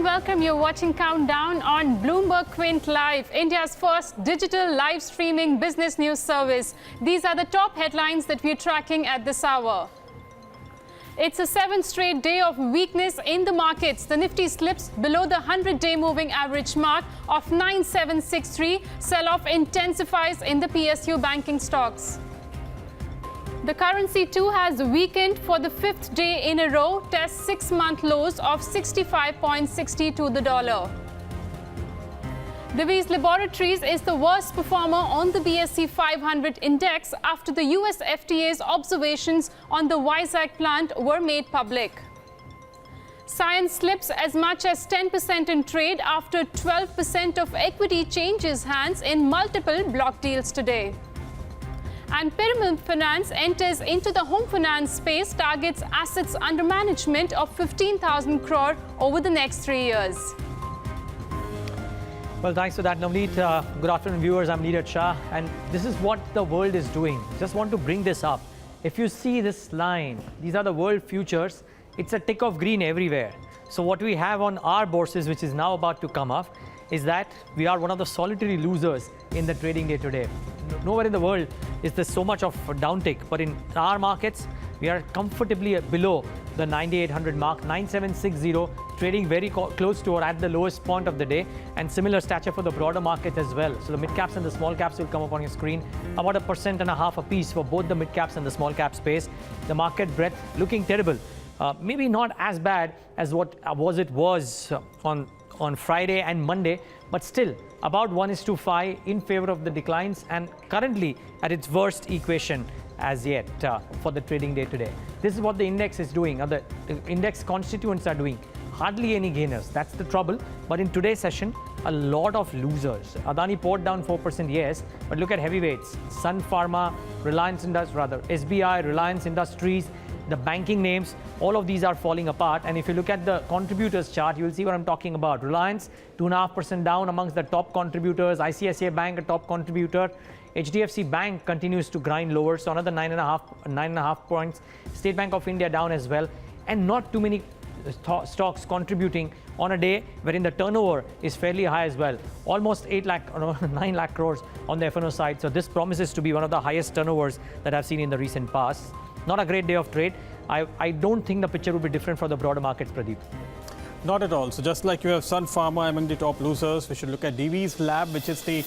and welcome. You're watching Countdown on BloombergQuint Live, India's first digital live streaming business news service. These are the top headlines that we're tracking at this hour. It's a 7th straight day of weakness in the markets. The Nifty slips below the 100-day moving average mark of 9763. Sell-off intensifies in the PSU banking stocks. The currency too has weakened for the 5th day in a row, tests 6-month lows of 65.60 to the dollar. Divi's Laboratories is the worst performer on the BSE 500 index after the US FDA's observations on the Vizag plant were made public. Science slips as much as 10% in trade after 12% of equity changes hands in multiple block deals today. And Pyramid Finance enters into the home finance space, targets assets under management of 15,000 crore over the next 3 years. Well, thanks for that, Navneet. Good afternoon, viewers. I'm Niraj Shah, and this is what the world is doing. Just want to bring this up. If you see this line, these are the world futures. It's a tick of green everywhere. So what we have on our bourses, which is now about to come off, is that we are one of the solitary losers in the trading day today. Nowhere in the world is there so much of a downtick, but in our markets, we are comfortably below the 9,800 mark, 9,760, trading very close to or at the lowest point of the day, and similar stature for the broader market as well. So the mid caps and the small caps will come up on your screen, about 1.5% apiece for both the mid caps and the small cap space. The market breadth looking terrible. Maybe not as bad as what it was on Friday and Monday, but still about 1:5 in favor of the declines and currently at its worst equation as yet for the trading day today. This is what the index is doing, or the index constituents are doing. Hardly any gainers, that's the trouble. But in today's session, a lot of losers. Adani poured down 4%, yes, but look at heavyweights. Sun Pharma, SBI, Reliance Industries, the banking names, all of these are falling apart. And if you look at the contributors chart, you will see what I'm talking about. Reliance, 2.5% down amongst the top contributors. ICICI Bank, a top contributor. HDFC Bank continues to grind lower, so another 9.5 points. State Bank of India down as well. And not too many stocks contributing on a day wherein the turnover is fairly high as well. Almost 9 lakh crores on the F&O side. So this promises to be one of the highest turnovers that I've seen in the recent past. Not a great day of trade. I don't think the picture will be different for the broader markets, Pradeep. Not at all. So just like you have Sun Pharma among the top losers, we should look at Divi's Lab, which is the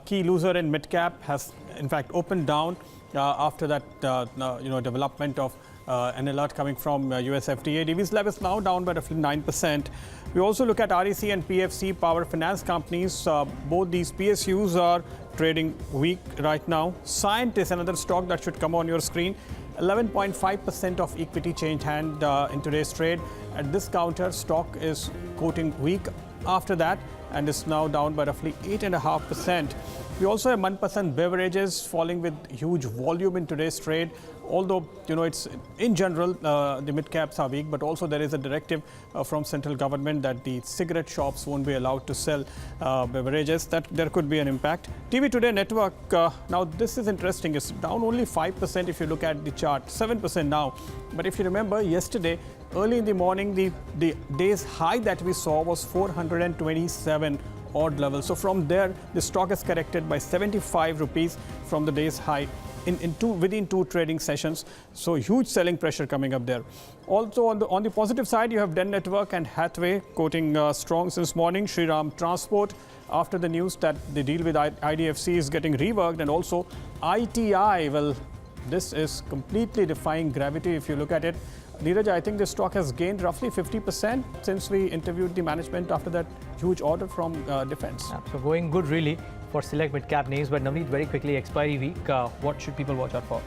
key loser in mid-cap, has in fact opened down after that development of an alert coming from US FDA. Divi's Lab is now down by roughly 9%. We also look at REC and PFC, power finance companies. Both these PSUs are trading weak right now. Scient is another stock that should come on your screen. 11.5% of equity change hand in today's trade. At this counter, stock is quoting weak after that and is now down by roughly 8.5%. We also have 1% beverages falling with huge volume in today's trade. Although, it's in general, the mid caps are weak, but also there is a directive from central government that the cigarette shops won't be allowed to sell beverages. That there could be an impact. TV Today Network, now this is interesting. It's down only 5% if you look at the chart, 7% now. But if you remember yesterday, early in the morning, the day's high that we saw was 427 odd level. So from there, the stock is corrected by 75 rupees from the day's high within two trading sessions. So huge selling pressure coming up there. Also on the positive side, you have Den Network and Hathway quoting strong since morning. Shriram Transport after the news that the deal with IDFC is getting reworked, and also ITI. Well, this is completely defying gravity if you look at it. Niraj, I think the stock has gained roughly 50% since we interviewed the management after that huge order from defense. Yeah, so going good really for select mid-cap names. But Navneet, very quickly, expiry week, what should people watch out for?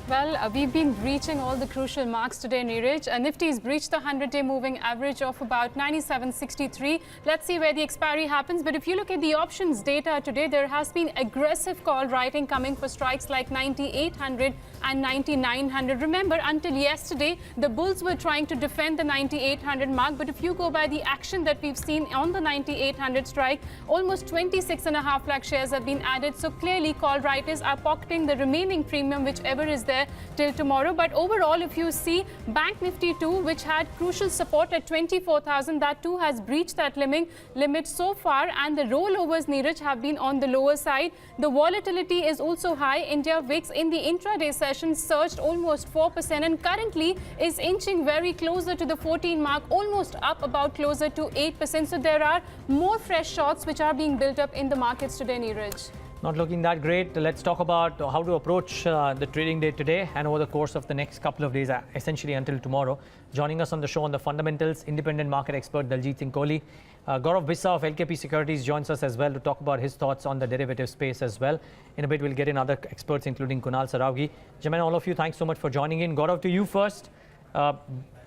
Well, we've been breaching all the crucial marks today, Niraj. Nifty's breached the 100-day moving average of about 9763. Let's see where the expiry happens. But if you look at the options data today, there has been aggressive call writing coming for strikes like 9800 and 9900. Remember, until yesterday, the bulls were trying to defend the 9800 mark. But if you go by the action that we've seen on the 9800 strike, almost 26.5 lakh shares have been added. So clearly, call writers are pocketing the remaining premium, whichever is there. there till tomorrow. But overall, if you see Bank Nifty 2, which had crucial support at 24,000, that too has breached that limit so far, and the rollovers, Niraj, have been on the lower side. The volatility is also high. India VIX in the intraday session surged almost 4% and currently is inching very closer to the 14 mark, almost up about closer to 8%. So there are more fresh shorts which are being built up in the markets today, Niraj. Not looking that great. Let's talk about how to approach the trading day today and over the course of the next couple of days, essentially until tomorrow. Joining us on the show on the fundamentals, independent market expert Daljit Singh Kohli. Gaurav Vissa of LKP Securities joins us as well to talk about his thoughts on the derivative space as well. In a bit, we'll get in other experts, including Kunal Sarawgi. Gentlemen, all of you, thanks so much for joining in. Gaurav, to you first.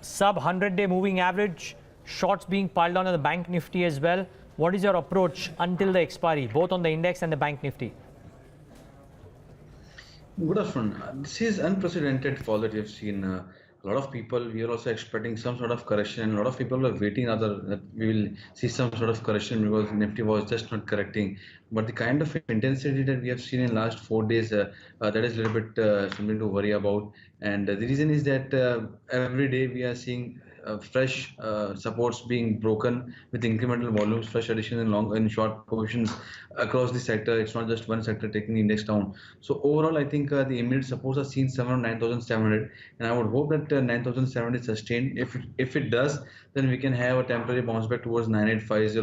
Sub 100-day moving average, shorts being piled on the Bank Nifty as well. What is your approach until the expiry, both on the index and the Bank Nifty? Good afternoon. This is unprecedented fall that we have seen. A lot of people, we are also expecting some sort of correction. A lot of people are waiting that we will see some sort of correction because Nifty was just not correcting. But the kind of intensity that we have seen in last 4 days, that is a little bit something to worry about. And the reason is that every day we are seeing fresh supports being broken with incremental volumes, fresh addition in long and short positions across the sector. It's not just one sector taking the index down. So overall, I think the immediate supports are seen somewhere 9,700, and I would hope that 9,700 is sustained. If it does, then we can have a temporary bounce back towards 9850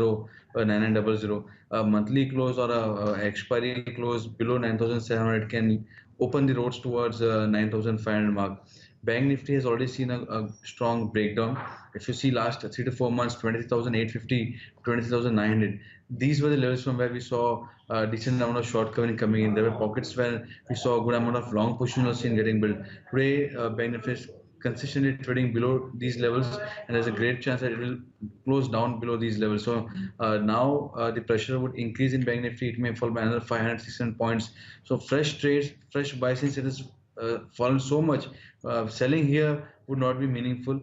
or 9900. A monthly close or a expiry close below 9,700 can open the roads towards 9,500 mark. Bank Nifty has already seen a strong breakdown. If you see last 3 to 4 months, 23,850, 23,900. These were the levels from where we saw a decent amount of short covering coming in. There were pockets where we saw a good amount of long positions also getting built. Today, Bank Nifty is consistently trading below these levels, and there's a great chance that it will close down below these levels. So now the pressure would increase in Bank Nifty. It may fall by another 500, 600 points. So fresh trades, fresh buys, since it has fallen so much. Selling here would not be meaningful.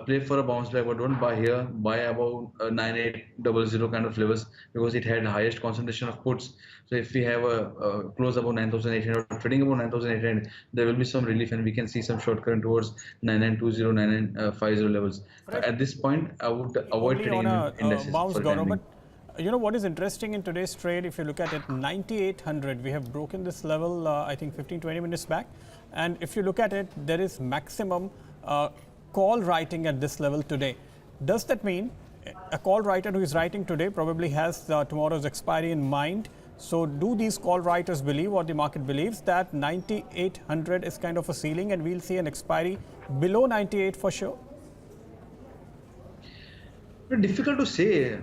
Play for a bounce back, but don't buy here. Buy about 9800 kind of levels because it had highest concentration of puts. So if we have a close about 9,800, trading about 9,800, there will be some relief and we can see some short current towards 9920, 9950 levels. At this point, I would avoid trading in indices. Bounce, Gaurav, but you know what is interesting in today's trade, if you look at it, 9,800, we have broken this level, I think 15-20 minutes back. And if you look at it, there is maximum call writing at this level today. Does that mean a call writer who is writing today probably has tomorrow's expiry in mind? So do these call writers believe, or the market believes, that 9,800 is kind of a ceiling and we'll see an expiry below 98 for sure? Difficult to say.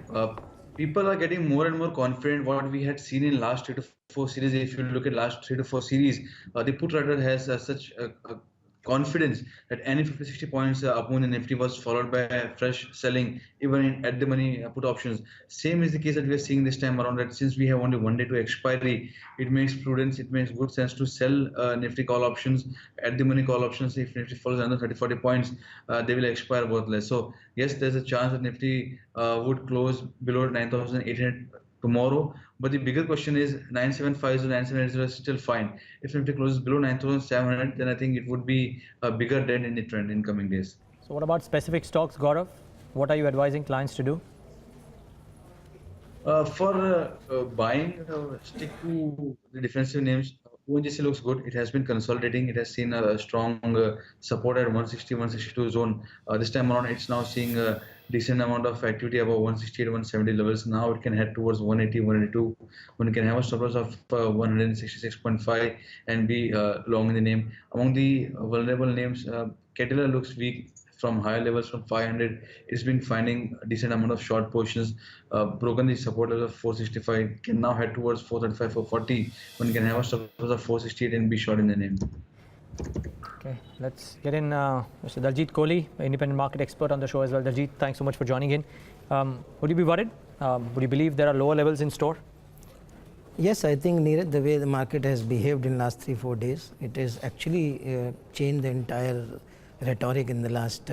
People are getting more and more confident. What we had seen in last 3 to 4 series, if you look at last 3 to 4 series, the put writer has such a confidence that any 50-60 points up on the Nifty was followed by fresh selling, even in at the money put options. Same is the case that we are seeing this time around, that since we have only 1 day to expiry, it makes prudence, it makes good sense to sell Nifty call options, at the money call options. If Nifty follows another 30-40 points, they will expire worthless. So yes, there's a chance that Nifty would close below 9,800 tomorrow, but the bigger question is 9750, 9780 is still fine. If Nifty closes below 9,700, then I think it would be a bigger dent in the trend in coming days. So what about specific stocks, Gaurav? What are you advising clients to do? For buying, stick to the defensive names. ONGC looks good. It has been consolidating. It has seen a strong support at 160, 162 zone. This time around, it's now seeing a decent amount of activity above 160 to 170 levels. Now it can head towards 180, 182. When it can have a stop loss of 166.5 and be long in the name. Among the vulnerable names, Caterpillar looks weak from higher levels from 500. It's been finding a decent amount of short positions, broken the support level of 465, can now head towards 435, 440, when you can have a stop loss of 468 and be short in the name. Okay, let's get in Mr. Daljit Kohli, independent market expert on the show as well. Daljit, thanks so much for joining in. Would you be worried? Would you believe there are lower levels in store? Yes, I think, Niraj, the way the market has behaved in last 3-4 days, it has actually changed the entire rhetoric in the last,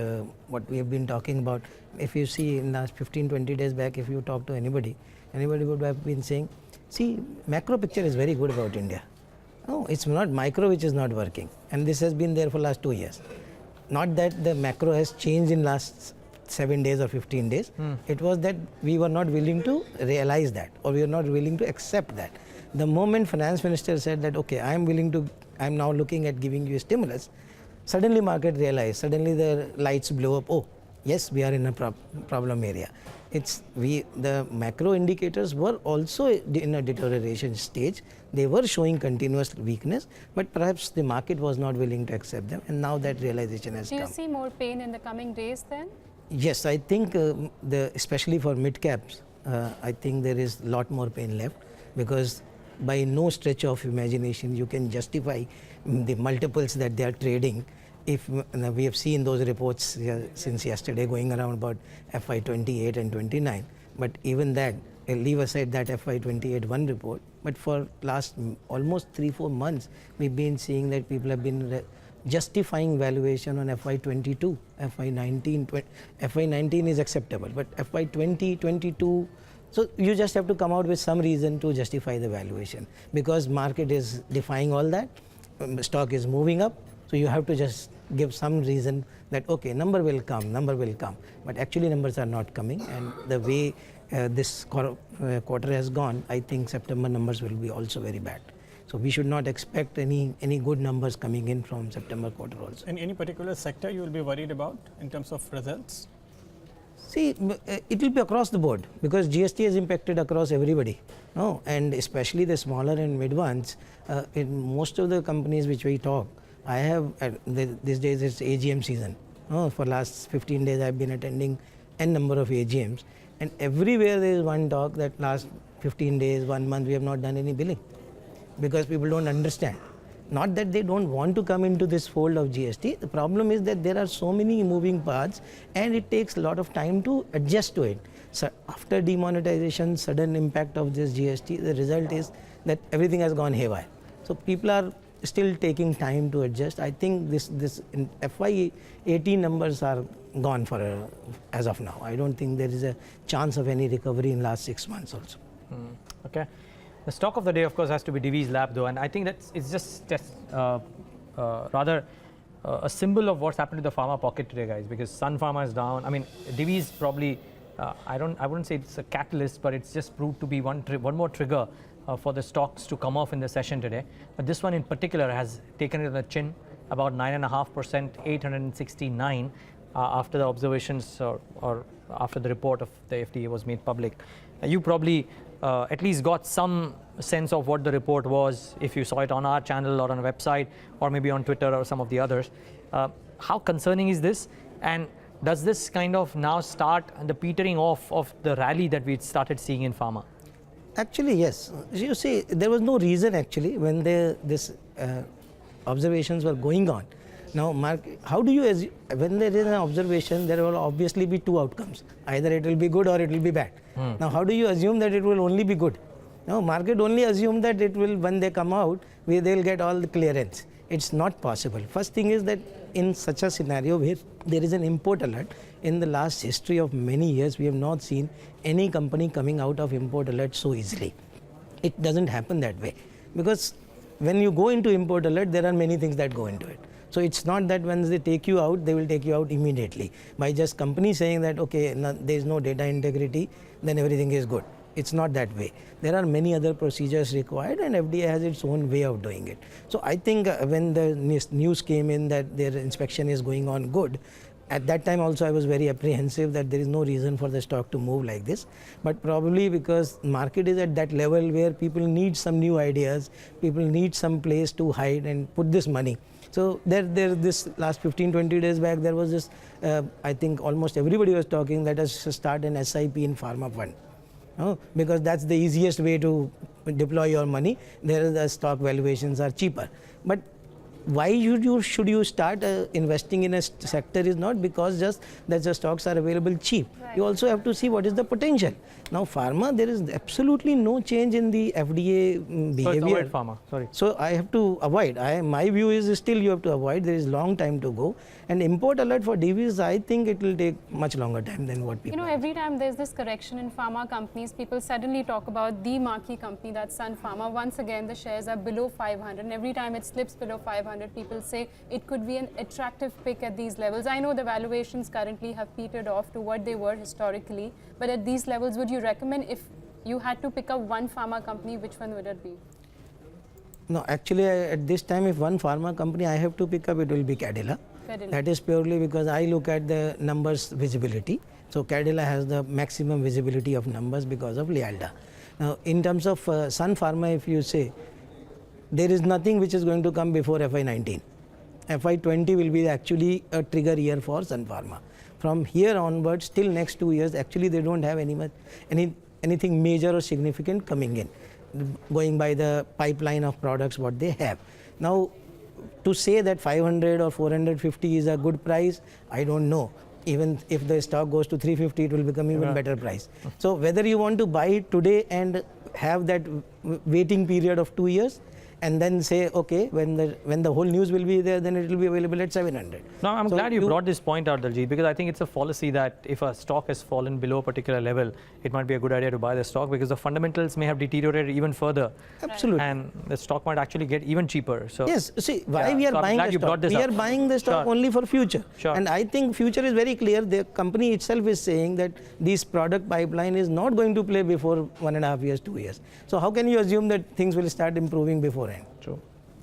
what we have been talking about. If you see in last 15-20 days back, if you talk to anybody would have been saying, see, macro picture is very good about India. No, it's not micro which is not working, and this has been there for last 2 years. Not that the macro has changed in last 7 days or 15 days. It was that we were not willing to realize that, or we were not willing to accept that. The moment finance minister said that, okay, I am now looking at giving you a stimulus, suddenly market realized, suddenly the lights blow up. Oh, yes, we are in a problem area. The macro indicators were also in a deterioration stage. They were showing continuous weakness, but perhaps the market was not willing to accept them, and now that realization has come. Do you see more pain in the coming days then? Yes, I think especially for mid caps, I think there is a lot more pain left, because by no stretch of imagination you can justify the multiples that they are trading. If we have seen those reports since yesterday going around about FY28 and 29, but even that, leave aside that FY28 one report, but for last almost 3-4 months we've been seeing that people have been justifying valuation on FY22, FY19. FY19 is acceptable, but FY20, 22, so you just have to come out with some reason to justify the valuation, because market is defying all that, stock is moving up, so you have to just give some reason that, okay, number will come, but actually numbers are not coming, and the way this quarter has gone, I think September numbers will be also very bad. So we should not expect any good numbers coming in from September quarter also. In any particular sector you will be worried about in terms of results? See, it will be across the board, because GST has impacted across everybody, no? And especially the smaller and mid ones. In most of the companies which we talk, I have these days it's AGM season. For last 15 days I have been attending n number of AGMs, and everywhere there is one talk that last 15 days, 1 month we have not done any billing, because people don't understand. Not that they don't want to come into this fold of GST. The problem is that there are so many moving parts, and it takes a lot of time to adjust to it. So after demonetization, sudden impact of this GST, the result is that everything has gone haywire. So people are still taking time to adjust. I think this in FY18 numbers are gone for as of now. I don't think there is a chance of any recovery in last 6 months also. Okay. The stock of the day, of course, has to be Divi's Lab, though, and I think it's just rather a symbol of what's happened to the pharma pocket today, guys. Because Sun Pharma is down. I mean, Divi's probably I wouldn't say it's a catalyst, but it's just proved to be one more trigger for the stocks to come off in the session today. But this one in particular has taken it on the chin, about 9.5%, 869 after the observations or after the report of the FDA was made public. You probably at least got some sense of what the report was if you saw it on our channel or on a website or maybe on Twitter or some of the others. How concerning is this, and does this kind of now start the petering off of the rally that we started seeing in pharma? Actually, yes. You see, there was no reason actually when this observations were going on. Now, how do you, when there is an observation, there will obviously be two outcomes. Either it will be good or it will be bad. Now, how do you assume that it will only be good? No, market only assume that it will, when they come out, they will get all the clearance. It's not possible. First thing is that in such a scenario where there is an import alert, in the last history of many years, we have not seen any company coming out of import alert so easily. It doesn't happen that way, because when you go into import alert, there are many things that go into it. So it's not that when they take you out, they will take you out immediately. By just company saying that, okay, there is no data integrity, then everything is good. It's not that way. There are many other procedures required, and FDA has its own way of doing it. So I think when the news came in that their inspection is going on good, at that time also I was very apprehensive that there is no reason for the stock to move like this. But probably because market is at that level where people need some new ideas, people need some place to hide and put this money. So this last 15-20 days back, there was this, I think almost everybody was talking, let us start an SIP in pharma fund. Because that's the easiest way to deploy your money. There the stock valuations are cheaper. But why should you start investing in a sector is not because just that the stocks are available cheap. You also have to see what is the potential. Now pharma, there is absolutely no change in the FDA behavior. So avoid pharma, sorry. So I have to avoid. My view is still you have to avoid. There is long time to go. And import alert for DVs, I think it will take much longer time than what people. Every time there's this correction in pharma companies, people suddenly talk about the marquee company, that's Sun Pharma. Once again, the shares are below 500, and every time it slips below 500, people say it could be an attractive pick at these levels. I know the valuations currently have petered off to what they were historically, but at these levels, would you recommend, if you had to pick up one pharma company, which one would it be? No, actually, at this time, if one pharma company I have to pick up, it will be Cadila. That is purely because I look at the numbers visibility. So Cadila has the maximum visibility of numbers because of Lialda. Now, in terms of Sun Pharma, if you say, there is nothing which is going to come before FY19. FY20 will be actually a trigger year for Sun Pharma. From here onwards, till next 2 years, actually they don't have anything major or significant coming in, going by the pipeline of products what they have. Now, to say that 500 or 450 is a good price, I don't know. Even if the stock goes to 350, it will become even better price. So whether you want to buy it today and have that waiting period of 2 years, and then say, okay, when the whole news will be there, then it will be available at 700. No, I'm glad you brought this point out, Daljit, because I think it's a fallacy that if a stock has fallen below a particular level, it might be a good idea to buy the stock because the fundamentals may have deteriorated even further. Absolutely. And the stock might actually get even cheaper. So yes, see, why we are buying the stock? We are buying the stock only for future. And I think future is very clear. The company itself is saying that this product pipeline is not going to play before 1.5 years, 2 years. So how can you assume that things will start improving beforehand? True.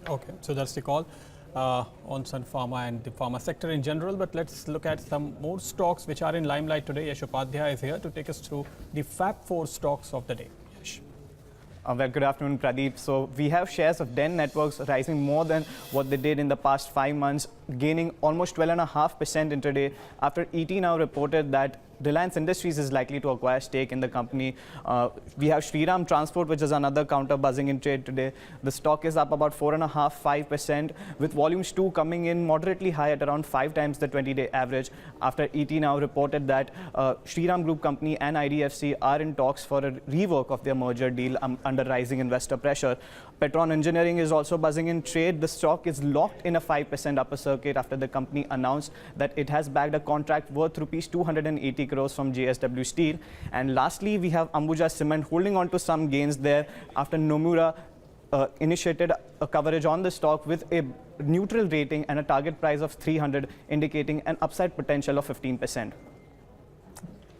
Okay, so that's the call on Sun Pharma and the pharma sector in general. But let's look at some more stocks which are in limelight today. Yash Upadhyay is here to take us through the Fab 4 stocks of the day. Yash. Well, good afternoon, Pradeep. So we have shares of Den Networks rising more than what they did in the past 5 months, gaining almost 12.5% intraday after ET now reported that Reliance Industries is likely to acquire stake in the company. We have Shriram Transport, which is another counter buzzing in trade today. The stock is up about 4.5–5%, with volumes too coming in moderately high at around 5 times the 20-day average after ET now reported that Shriram Group Company and IDFC are in talks for a rework of their merger deal under rising investor pressure. Petron Engineering is also buzzing in trade. The stock is locked in a 5% upper circuit after the company announced that it has bagged a contract worth rupees 280 crores from JSW Steel. And lastly, we have Ambuja Cement holding on to some gains there after Nomura initiated a coverage on the stock with a neutral rating and a target price of 300, indicating an upside potential of 15%.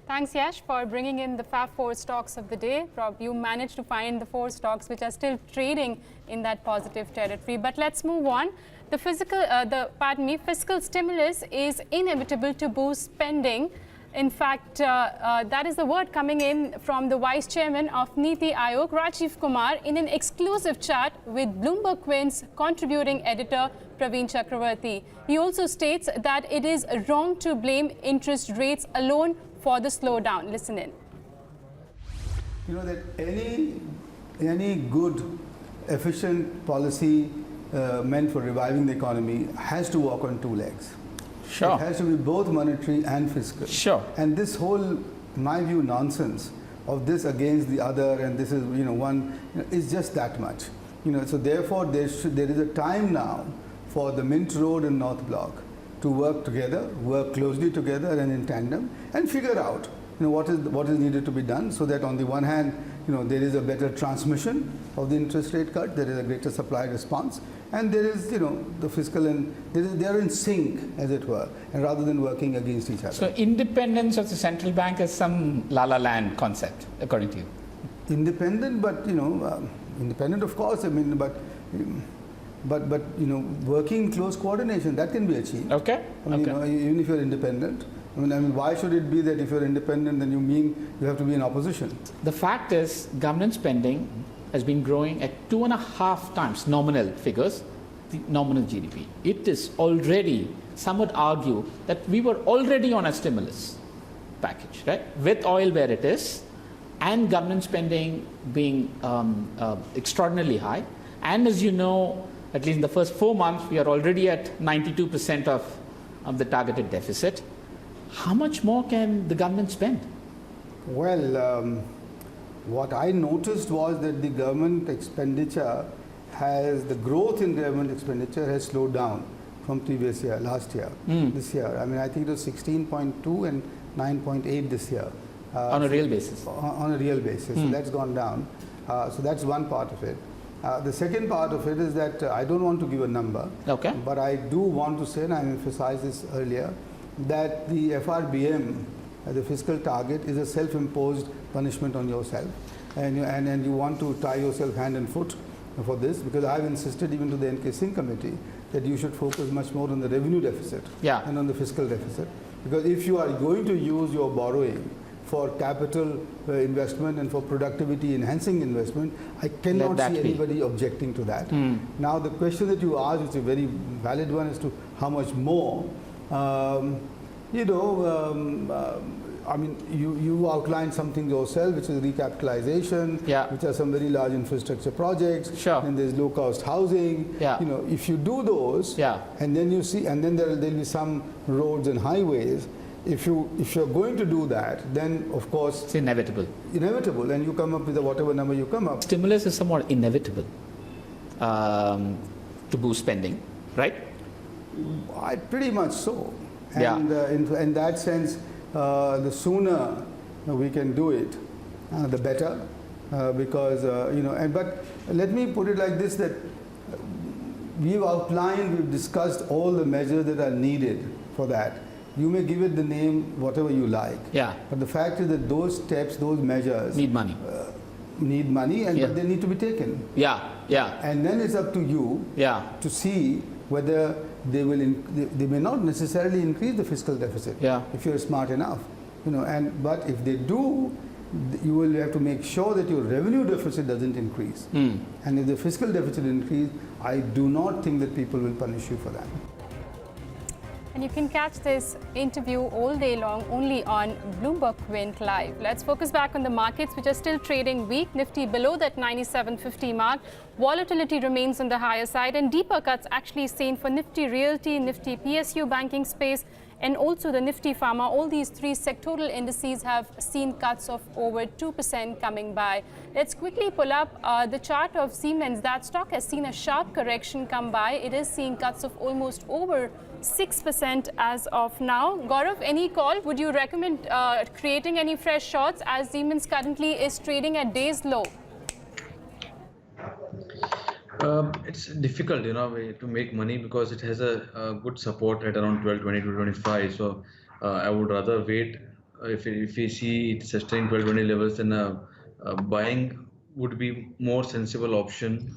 Thanks, Yash, for bringing in the Fab 4 stocks of the day. Rob, you managed to find the 4 stocks which are still trading in that positive territory. But let's move on. The fiscal stimulus is inevitable to boost spending. In fact, that is the word coming in from the Vice Chairman of Niti Aayog, Rajiv Kumar, in an exclusive chat with BloombergQuint's contributing editor, Praveen Chakravarti. He also states that it is wrong to blame interest rates alone for the slowdown. Listen in. You know that any good, efficient policy meant for reviving the economy has to walk on 2 legs. Sure. It has to be both monetary and fiscal. Sure. And this whole, in my view, nonsense of this against the other and this is one is just that much. So therefore there is a time now for the Mint Road and North Block to work together, work closely together and in tandem, and figure out what is needed to be done, so that on the one hand there is a better transmission of the interest rate cut, there is a greater supply response, and there is the fiscal and they are in sync, as it were, and rather than working against each other. So independence of the central bank is some la-la land concept, according to you? Independent, but independent of course. I mean, but working in close coordination, that can be achieved. Okay. I mean, even if you're independent. I mean, why should it be that if you're independent, then you have to be in opposition? The fact is, government spending has been growing at 2.5 times nominal figures, the nominal GDP. It is already, some would argue, that we were already on a stimulus package, right? With oil where it is, and government spending being extraordinarily high. And as you know, at least in the first 4 months, we are already at 92% of the targeted deficit. How much more can the government spend? Well, what I noticed was that the government expenditure the growth in government expenditure has slowed down from previous year, last year, this year. I mean, I think it was 16.2 and 9.8 this year. On a real basis? On a real basis. So that's gone down. So that's one part of it. The second part of it is that I don't want to give a number, but I do want to say, and I emphasized this earlier, that the FRBM, the fiscal target, is a self-imposed punishment on yourself. And you want to tie yourself hand and foot for this, because I've insisted even to the NK Singh committee that you should focus much more on the revenue deficit and on the fiscal deficit. Because if you are going to use your borrowing for capital investment and for productivity enhancing investment, I cannot see anybody objecting to that. Now the question that you asked is a very valid one as to how much more. I mean, you outlined something yourself, which is recapitalization, which are some very large infrastructure projects, and there's low-cost housing. You know, if you do those, and then you see, and then there'll be some roads and highways. If you're going to do that, then of course it's inevitable. Inevitable, and you come up with whatever number you come up. Stimulus is somewhat inevitable to boost spending, right? Pretty much so. And in that sense, the sooner we can do it, the better, because but let me put it like this: that we've outlined, we've discussed all the measures that are needed for that. You may give it the name whatever you like, but the fact is that those steps, those measures need money. But they need to be taken. And then it's up to you to see whether they may not necessarily increase the fiscal deficit if you're smart enough, but if they do, you will have to make sure that your revenue deficit doesn't increase. And if the fiscal deficit increase, I do not think that people will punish you for that. And you can catch this interview all day long only on BloombergQuint Live. Let's focus back on the markets, which are still trading weak. Nifty below that 97.50 mark. Volatility remains on the higher side, and deeper cuts actually seen for Nifty Realty, Nifty PSU banking space, and also the Nifty Pharma. All these three sectoral indices have seen cuts of over 2% coming by. Let's quickly pull up the chart of Siemens. That stock has seen a sharp correction come by. It is seeing cuts of almost over 6% as of now. Gaurav, any call? Would you recommend creating any fresh shorts as Siemens currently is trading at day's low? It's difficult, to make money because it has a good support at around 12.20 to 25. So I would rather wait. If we see it sustain 12.20 levels, then buying would be more sensible option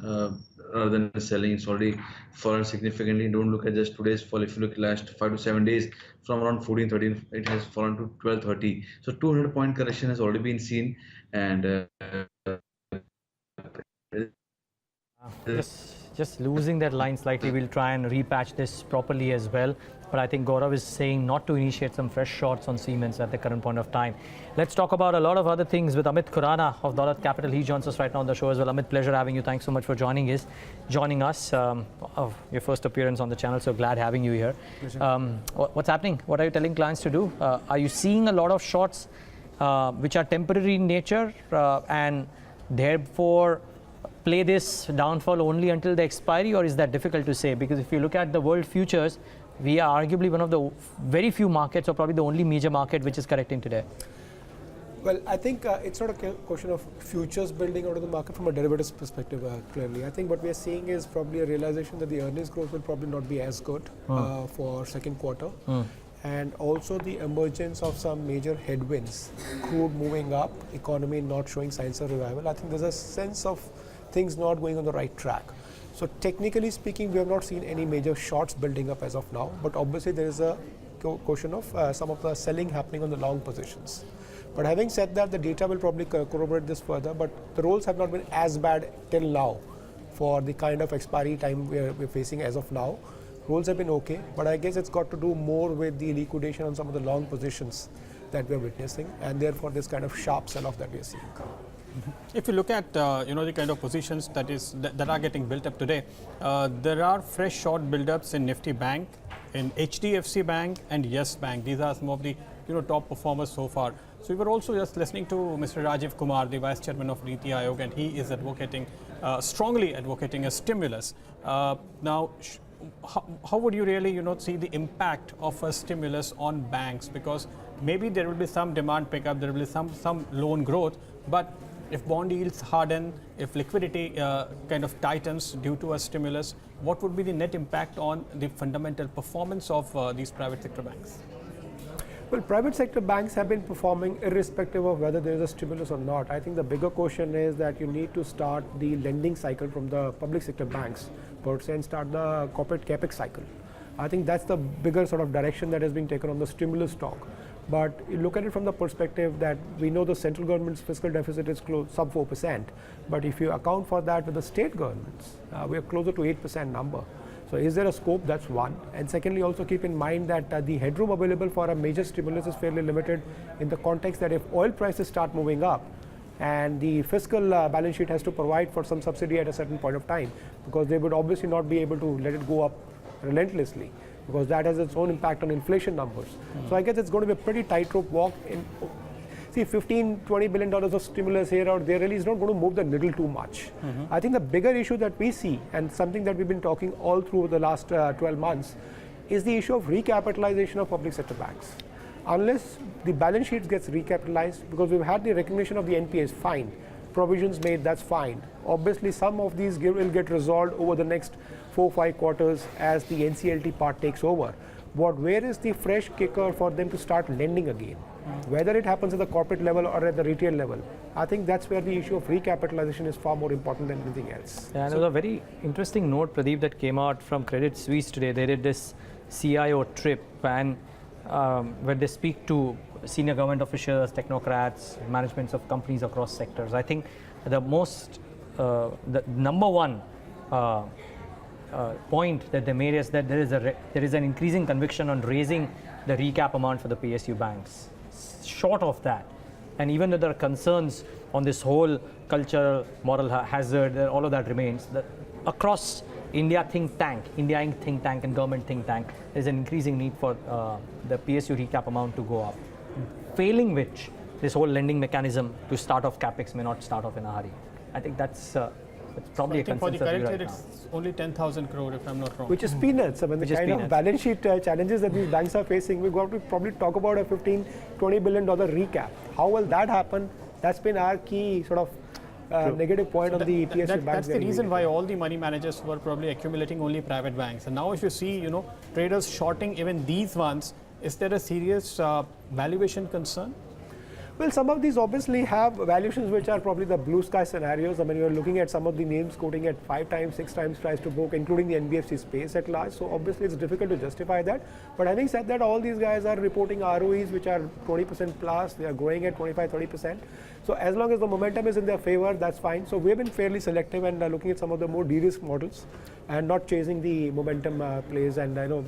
rather than selling. It's already fallen significantly. Don't look at just today's fall. If you look at last 5 to 7 days, from around 14.13, it has fallen to 12.30. So 200-point correction has already been seen, and just losing that line slightly. We'll try and repatch this properly as well. But I think Gaurav is saying not to initiate some fresh shorts on Siemens at the current point of time. Let's talk about a lot of other things with Amit Khurana of Daulat Capital. He joins us right now on the show as well. Amit, pleasure having you. Thanks so much for joining us. Of your first appearance on the channel. So glad having you here. What's happening? What are you telling clients to do? Are you seeing a lot of shorts which are temporary in nature and therefore play this downfall only until the expiry, or is that difficult to say? Because if you look at the world futures, we are arguably one of the very few markets, or probably the only major market which is correcting today. Well, I think it's not a question of futures building out of the market from a derivatives perspective, clearly. I think what we are seeing is probably a realization that the earnings growth will probably not be as good for second quarter. And also the emergence of some major headwinds, crude moving up, economy not showing signs of revival. I think there's a sense of things not going on the right track. So technically speaking, we have not seen any major shorts building up as of now, but obviously there is a question of some of the selling happening on the long positions. But having said that, the data will probably corroborate this further, but the rolls have not been as bad till now for the kind of expiry time we're facing as of now. Rolls have been okay, but I guess it's got to do more with the liquidation on some of the long positions that we're witnessing, and therefore this kind of sharp sell-off that we're seeing. If you look at the kind of positions that are getting built up today, there are fresh short build-ups in Nifty Bank, in HDFC Bank, and Yes Bank. These are some of the top performers so far. So we were also just listening to Mr. Rajiv Kumar, the Vice Chairman of Niti Aayog, and he is strongly advocating a stimulus. Now, how would you really see the impact of a stimulus on banks? Because maybe there will be some demand pickup, there will be some loan growth, but if bond yields harden, if liquidity kind of tightens due to a stimulus, what would be the net impact on the fundamental performance of these private sector banks? Well, private sector banks have been performing irrespective of whether there is a stimulus or not. I think the bigger question is that you need to start the lending cycle from the public sector banks per se and start the corporate capex cycle. I think that's the bigger sort of direction that has been taken on the stimulus talk. But you look at it from the perspective that we know the central government's fiscal deficit is sub 4%. But if you account for that with the state governments, we are closer to 8% number. So is there a scope? That's one. And secondly, also keep in mind that the headroom available for a major stimulus is fairly limited in the context that if oil prices start moving up and the fiscal balance sheet has to provide for some subsidy at a certain point of time, because they would obviously not be able to let it go up relentlessly, because that has its own impact on inflation numbers. So I guess it's going to be a pretty tightrope walk. See, $15–20 billion of stimulus here or there really is not going to move the needle too much. I think the bigger issue that we see, and something that we've been talking all through the last 12 months, is the issue of recapitalization of public sector banks. Unless the balance sheets gets recapitalized, because we've had the recognition of the NPAs, fine. Provisions made, that's fine. Obviously, some of these will get resolved over the next 4–5 quarters as the NCLT part takes over. But where is the fresh kicker for them to start lending again? Whether it happens at the corporate level or at the retail level, I think that's where the issue of recapitalization is far more important than anything else. Yeah, and there was a very interesting note, Pradeep, that came out from Credit Suisse today. They did this CIO trip, and where they speak to senior government officials, technocrats, managements of companies across sectors. I think the number one point that they made is that there is an increasing conviction on raising the recap amount for the PSU banks. Short of that, and even though there are concerns on this whole cultural moral hazard, all of that remains. Across India Inc. think tank and government think tank, there's an increasing need for the PSU recap amount to go up. Failing which, this whole lending mechanism to start off capex may not start off in a hurry. I think that's probably a consensus for the current right year, now. It's only 10,000 crore, if I'm not wrong. Which is peanuts. I mean, the kind of balance sheet challenges that these banks are facing, we've got to probably talk about a $15–20 billion recap. How will that happen? That's been our key sort of negative point on the PSU banks. That's the reason why all the money managers were probably accumulating only private banks. And now if you see, traders shorting even these ones, is there a serious valuation concern? Well, some of these obviously have valuations which are probably the blue sky scenarios. I mean, you're looking at some of the names quoting at 5 times, 6 times price to book, including the NBFC space at large. So obviously it's difficult to justify that. But having said that, all these guys are reporting ROEs which are 20% plus. They are growing at 25–30%. So as long as the momentum is in their favor, that's fine. So we've been fairly selective and looking at some of the more de-risk models and not chasing the momentum plays and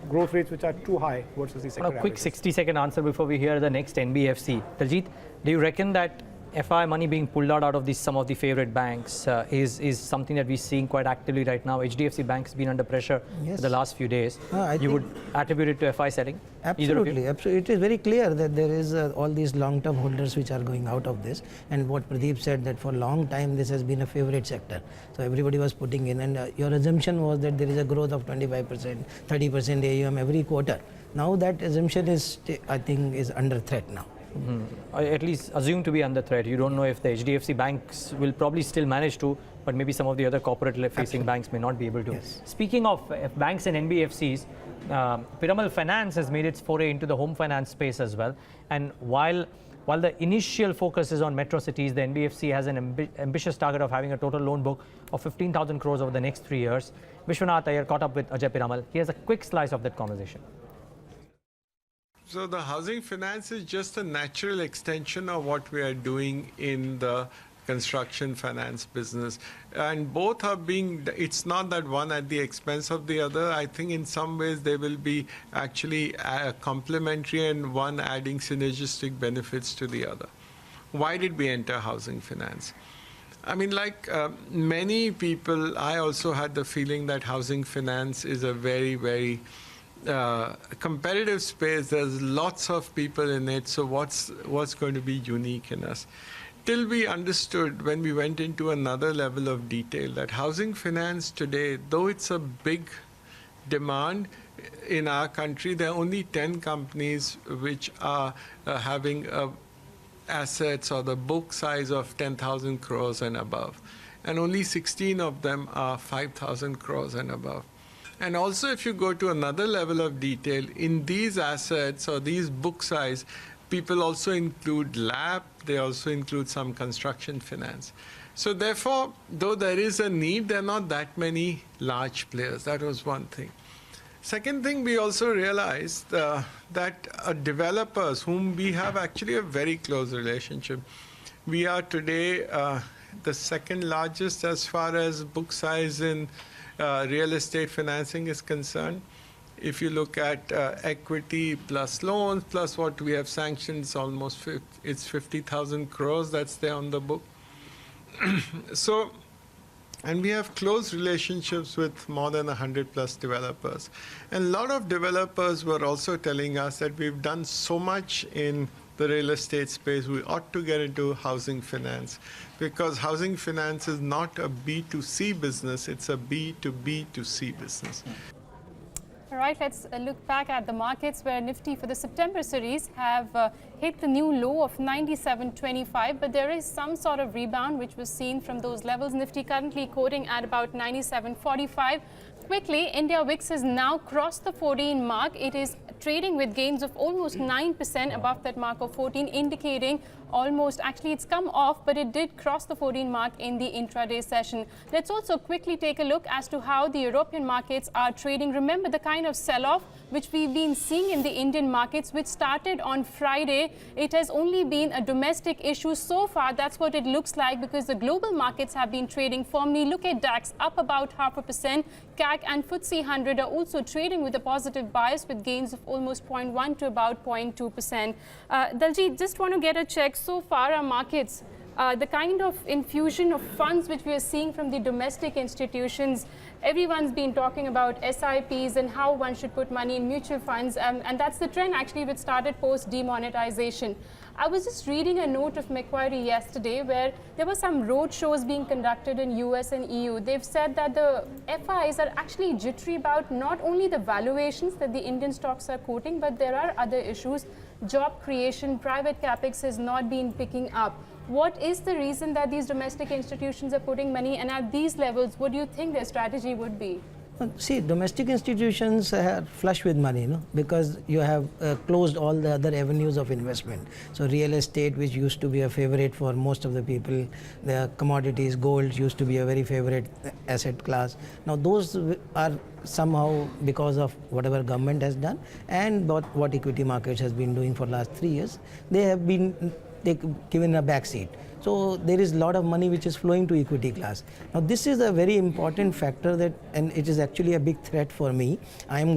growth rates which are too high versus the sector. A quick 60-second answer before we hear the next NBFC. Tajit, do you reckon that FI money being pulled out of some of the favorite banks is something that we're seeing quite actively right now? HDFC Bank has been under pressure for the last few days. You would attribute it to FI selling? Absolutely, absolutely. It is very clear that there is all these long-term holders which are going out of this. And what Pradeep said, that for a long time this has been a favorite sector. So everybody was putting in, and your assumption was that there is a growth of 25%, 30% AUM every quarter. Now that assumption is, I think, is under threat now. At least assumed to be under threat. You don't know if the HDFC banks will probably still manage to, but maybe some of the other corporate-facing banks may not be able to. Yes. Speaking of banks and NBFCs, Piramal Finance has made its foray into the home finance space as well. And while the initial focus is on metro cities, the NBFC has an ambitious target of having a total loan book of 15,000 crores over the next 3 years. Vishwanath Iyer caught up with Ajay Piramal. Here's a quick slice of that conversation. So the housing finance is just a natural extension of what we are doing in the construction finance business. And both are it's not that one at the expense of the other. I think in some ways they will be actually complementary and one adding synergistic benefits to the other. why did we enter housing finance? I mean, like many people, I also had the feeling that housing finance is a very, very competitive space. There's lots of people in it. So what's going to be unique in us? Till we understood when we went into another level of detail that housing finance today, though it's a big demand in our country, there are only 10 companies which are having assets or the book size of 10,000 crores and above. And only 16 of them are 5,000 crores and above. And also, if you go to another level of detail, in these assets or these book size, people also include LAP, they also include some construction finance. So therefore, though there is a need, there are not that many large players. That was one thing. Second thing, we also realized that developers, whom we have actually a very close relationship, we are today the second largest as far as book size in real estate financing is concerned. If you look at equity plus loans plus what we have sanctioned, it's almost 50,000 crores that's there on the book. So, and we have close relationships with more than 100 plus developers. And a lot of developers were also telling us that we've done so much in the real estate space, we ought to get into housing finance, because housing finance is not a B2C business, it's a B2B2C business. All right, let's look back at the markets where Nifty for the September series have hit the new low of 97.25, but there is some sort of rebound which was seen from those levels. Nifty currently quoting at about 97.45. Quickly, India VIX has now crossed the 14 mark. It is trading with gains of almost 9% above that mark of 14, indicating almost, actually it's come off, but it did cross the 14 mark in the intraday session. Let's also quickly take a look as to how the European markets are trading. Remember the kind of sell-off which we've been seeing in the Indian markets, which started on Friday. It has only been a domestic issue so far. That's what it looks like, because the global markets have been trading firmly. Look at DAX up about 0.5%. CAC and FTSE 100 are also trading with a positive bias with gains of almost 0.1 to about 0.2%. Daljit, just want to get a check. So far, our markets, the kind of infusion of funds which we are seeing from the domestic institutions, everyone's been talking about SIPs and how one should put money in mutual funds, and that's the trend actually which started post demonetization. I was just reading a note of Macquarie yesterday where there were some road shows being conducted in US and EU. They've said that the FIs are actually jittery about not only the valuations that the Indian stocks are quoting, but there are other issues. Job creation, private capex has not been picking up. What is the reason that these domestic institutions are putting money, and at these levels, what do you think their strategy would be? See, domestic institutions are flush with money, because you have closed all the other avenues of investment. So real estate, which used to be a favorite for most of the people, the commodities, gold used to be a very favorite asset class. Now those are somehow, because of whatever government has done and what equity markets has been doing for last 3 years, they have been given a backseat. So there is a lot of money which is flowing to equity class. Now this is a very important factor that, and it is actually a big threat for me. I'm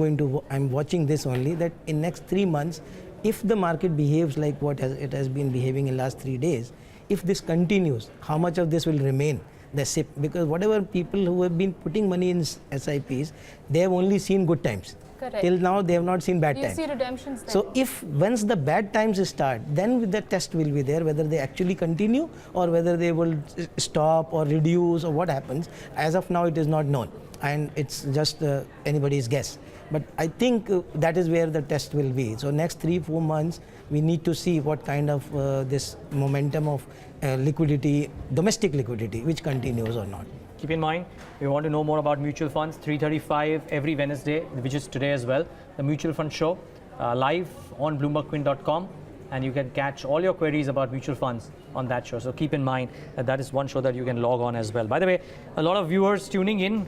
watching this only, that in next 3 months, if the market behaves like what it has been behaving in last 3 days, if this continues, how much of this will remain? The SIP, because whatever people who have been putting money in SIPs, they have only seen good times. Correct. Till now, they have not seen bad times. You see redemptions then. So if once the bad times start, then the test will be there, whether they actually continue or whether they will stop or reduce or what happens. As of now, it is not known, and it's just anybody's guess. But I think that is where the test will be. So next 3-4 months, we need to see what kind of this momentum of liquidity, domestic liquidity, which continues or not. Keep in mind, if you want to know more about mutual funds, 3:35 every Wednesday, which is today as well, the mutual fund show, live on BloombergQuint.com, and you can catch all your queries about mutual funds on that show. So keep in mind that is one show that you can log on as well. By the way, a lot of viewers tuning in,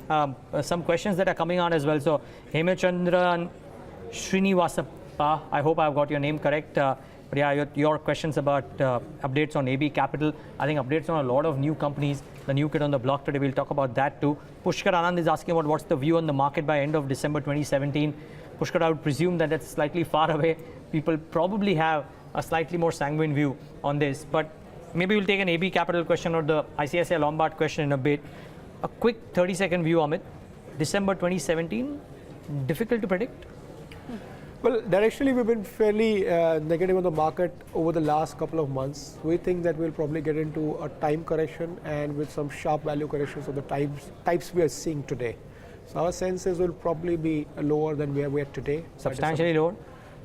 some questions that are coming on as well. So Hemachandran Srinivasappa, I hope I've got your name correct. But yeah, your questions about updates on AB Capital. I think updates on a lot of new companies, the new kid on the block today. We'll talk about that too. Pushkar Anand is asking about what's the view on the market by end of December 2017. Pushkar, I would presume that that's slightly far away. People probably have a slightly more sanguine view on this. But maybe we'll take an AB Capital question or the ICICI Lombard question in a bit. A quick 30-second view, Amit. December 2017, difficult to predict? Well, directionally, we've been fairly negative on the market over the last couple of months. We think that we'll probably get into a time correction and with some sharp value corrections of the types we are seeing today. So our sense is will probably be lower than where we are today. Substantially lower?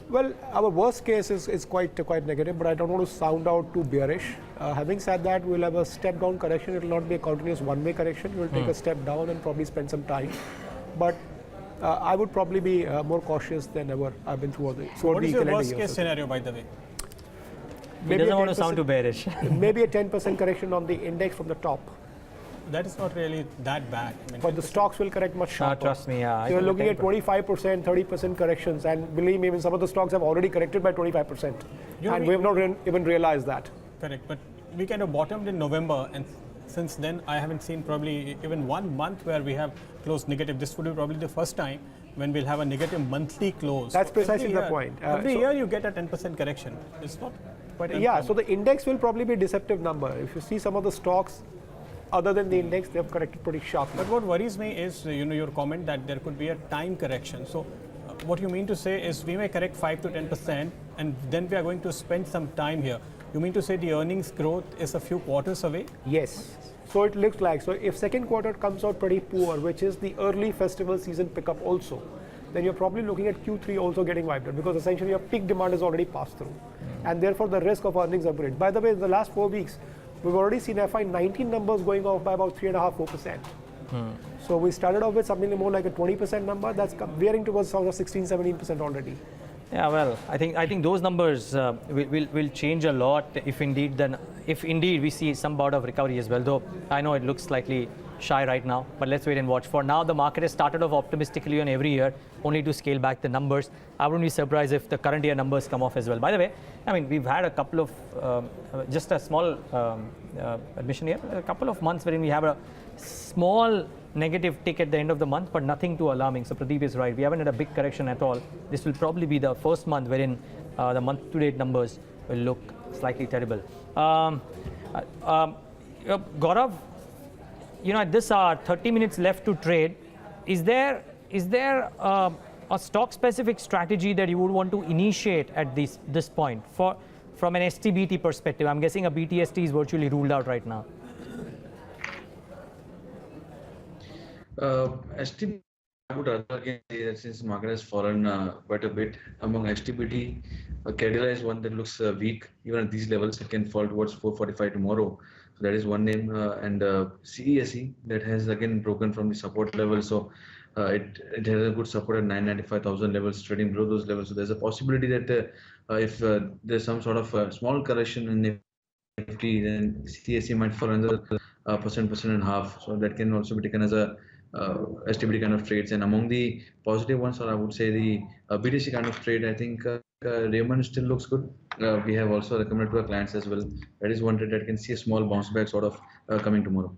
Well, our worst case is quite negative, but I don't want to sound out too bearish. Having said that, we'll have a step down correction. It will not be a continuous one-way correction. We'll take a step down and probably spend some time. But I would probably be more cautious than ever I've been throughout the What is your calendar worst year. case scenario, by the way? He doesn't want to sound too bearish. Maybe a 10% correction on the index from the top. That is not really that bad. I mean, But the stocks will correct much sharper. Trust me, yeah. So you're looking at 25%, 30% corrections, and believe me, even some of the stocks have already corrected by 25%. And we have not even realized that. Correct, but we kind of bottomed in November, and since then I haven't seen probably even 1 month where we have closed negative. This would be probably the first time when we'll have a negative monthly close. That's So precisely every the year- point. Every So- year you get a 10% correction. It's not quite Yeah, uncommon. so the index will probably be a deceptive number. If you see some of the stocks other than the index, they have corrected pretty sharply. But what worries me is, your comment that there could be a time correction. So, what you mean to say is we may correct 5 to 10%, and then we are going to spend some time here. You mean to say the earnings growth is a few quarters away? Yes. So it looks like, so if second quarter comes out pretty poor, which is the early festival season pickup also, then you're probably looking at Q3 also getting wiped out, because essentially your peak demand is already passed through. And therefore the risk of earnings are great. By the way, in the last 4 weeks, we've already seen FY19 numbers going off by about 3.5–4%. So we started off with something more like a 20% number that's veering towards sort of 16–17% already. Yeah, well, I think those numbers will change a lot if indeed we see some bout of recovery as well. Though I know it looks slightly shy right now, but let's wait and watch. For now, the market has started off optimistically on every year, only to scale back the numbers. I wouldn't be surprised if the current year numbers come off as well. By the way, I mean, we've had a couple of just a small admission here, a couple of months wherein we have a small negative tick at the end of the month, but nothing too alarming. So Pradeep is right. We haven't had a big correction at all. This will probably be the first month wherein the month-to-date numbers will look slightly terrible. Gaurav, at this hour, 30 minutes left to trade. Is there a stock-specific strategy that you would want to initiate at this point from an STBT perspective? I'm guessing a BTST is virtually ruled out right now. STBT, I would rather again say that since market has fallen quite a bit among STBT, Cadila is one that looks weak. Even at these levels, it can fall towards 445 tomorrow. So that is one name, and CESE that has again broken from the support level. So it has a good support at 995,000 levels, trading below those levels. So there's a possibility that if there's some sort of small correction in Nifty, then CESE might fall another percent and a half. So that can also be taken as a STBT kind of trades. And among the positive ones, or I would say the BTC kind of trade, I think Raymond still looks good. We have also recommended to our clients as well. That is one trade that can see a small bounce back sort of coming tomorrow.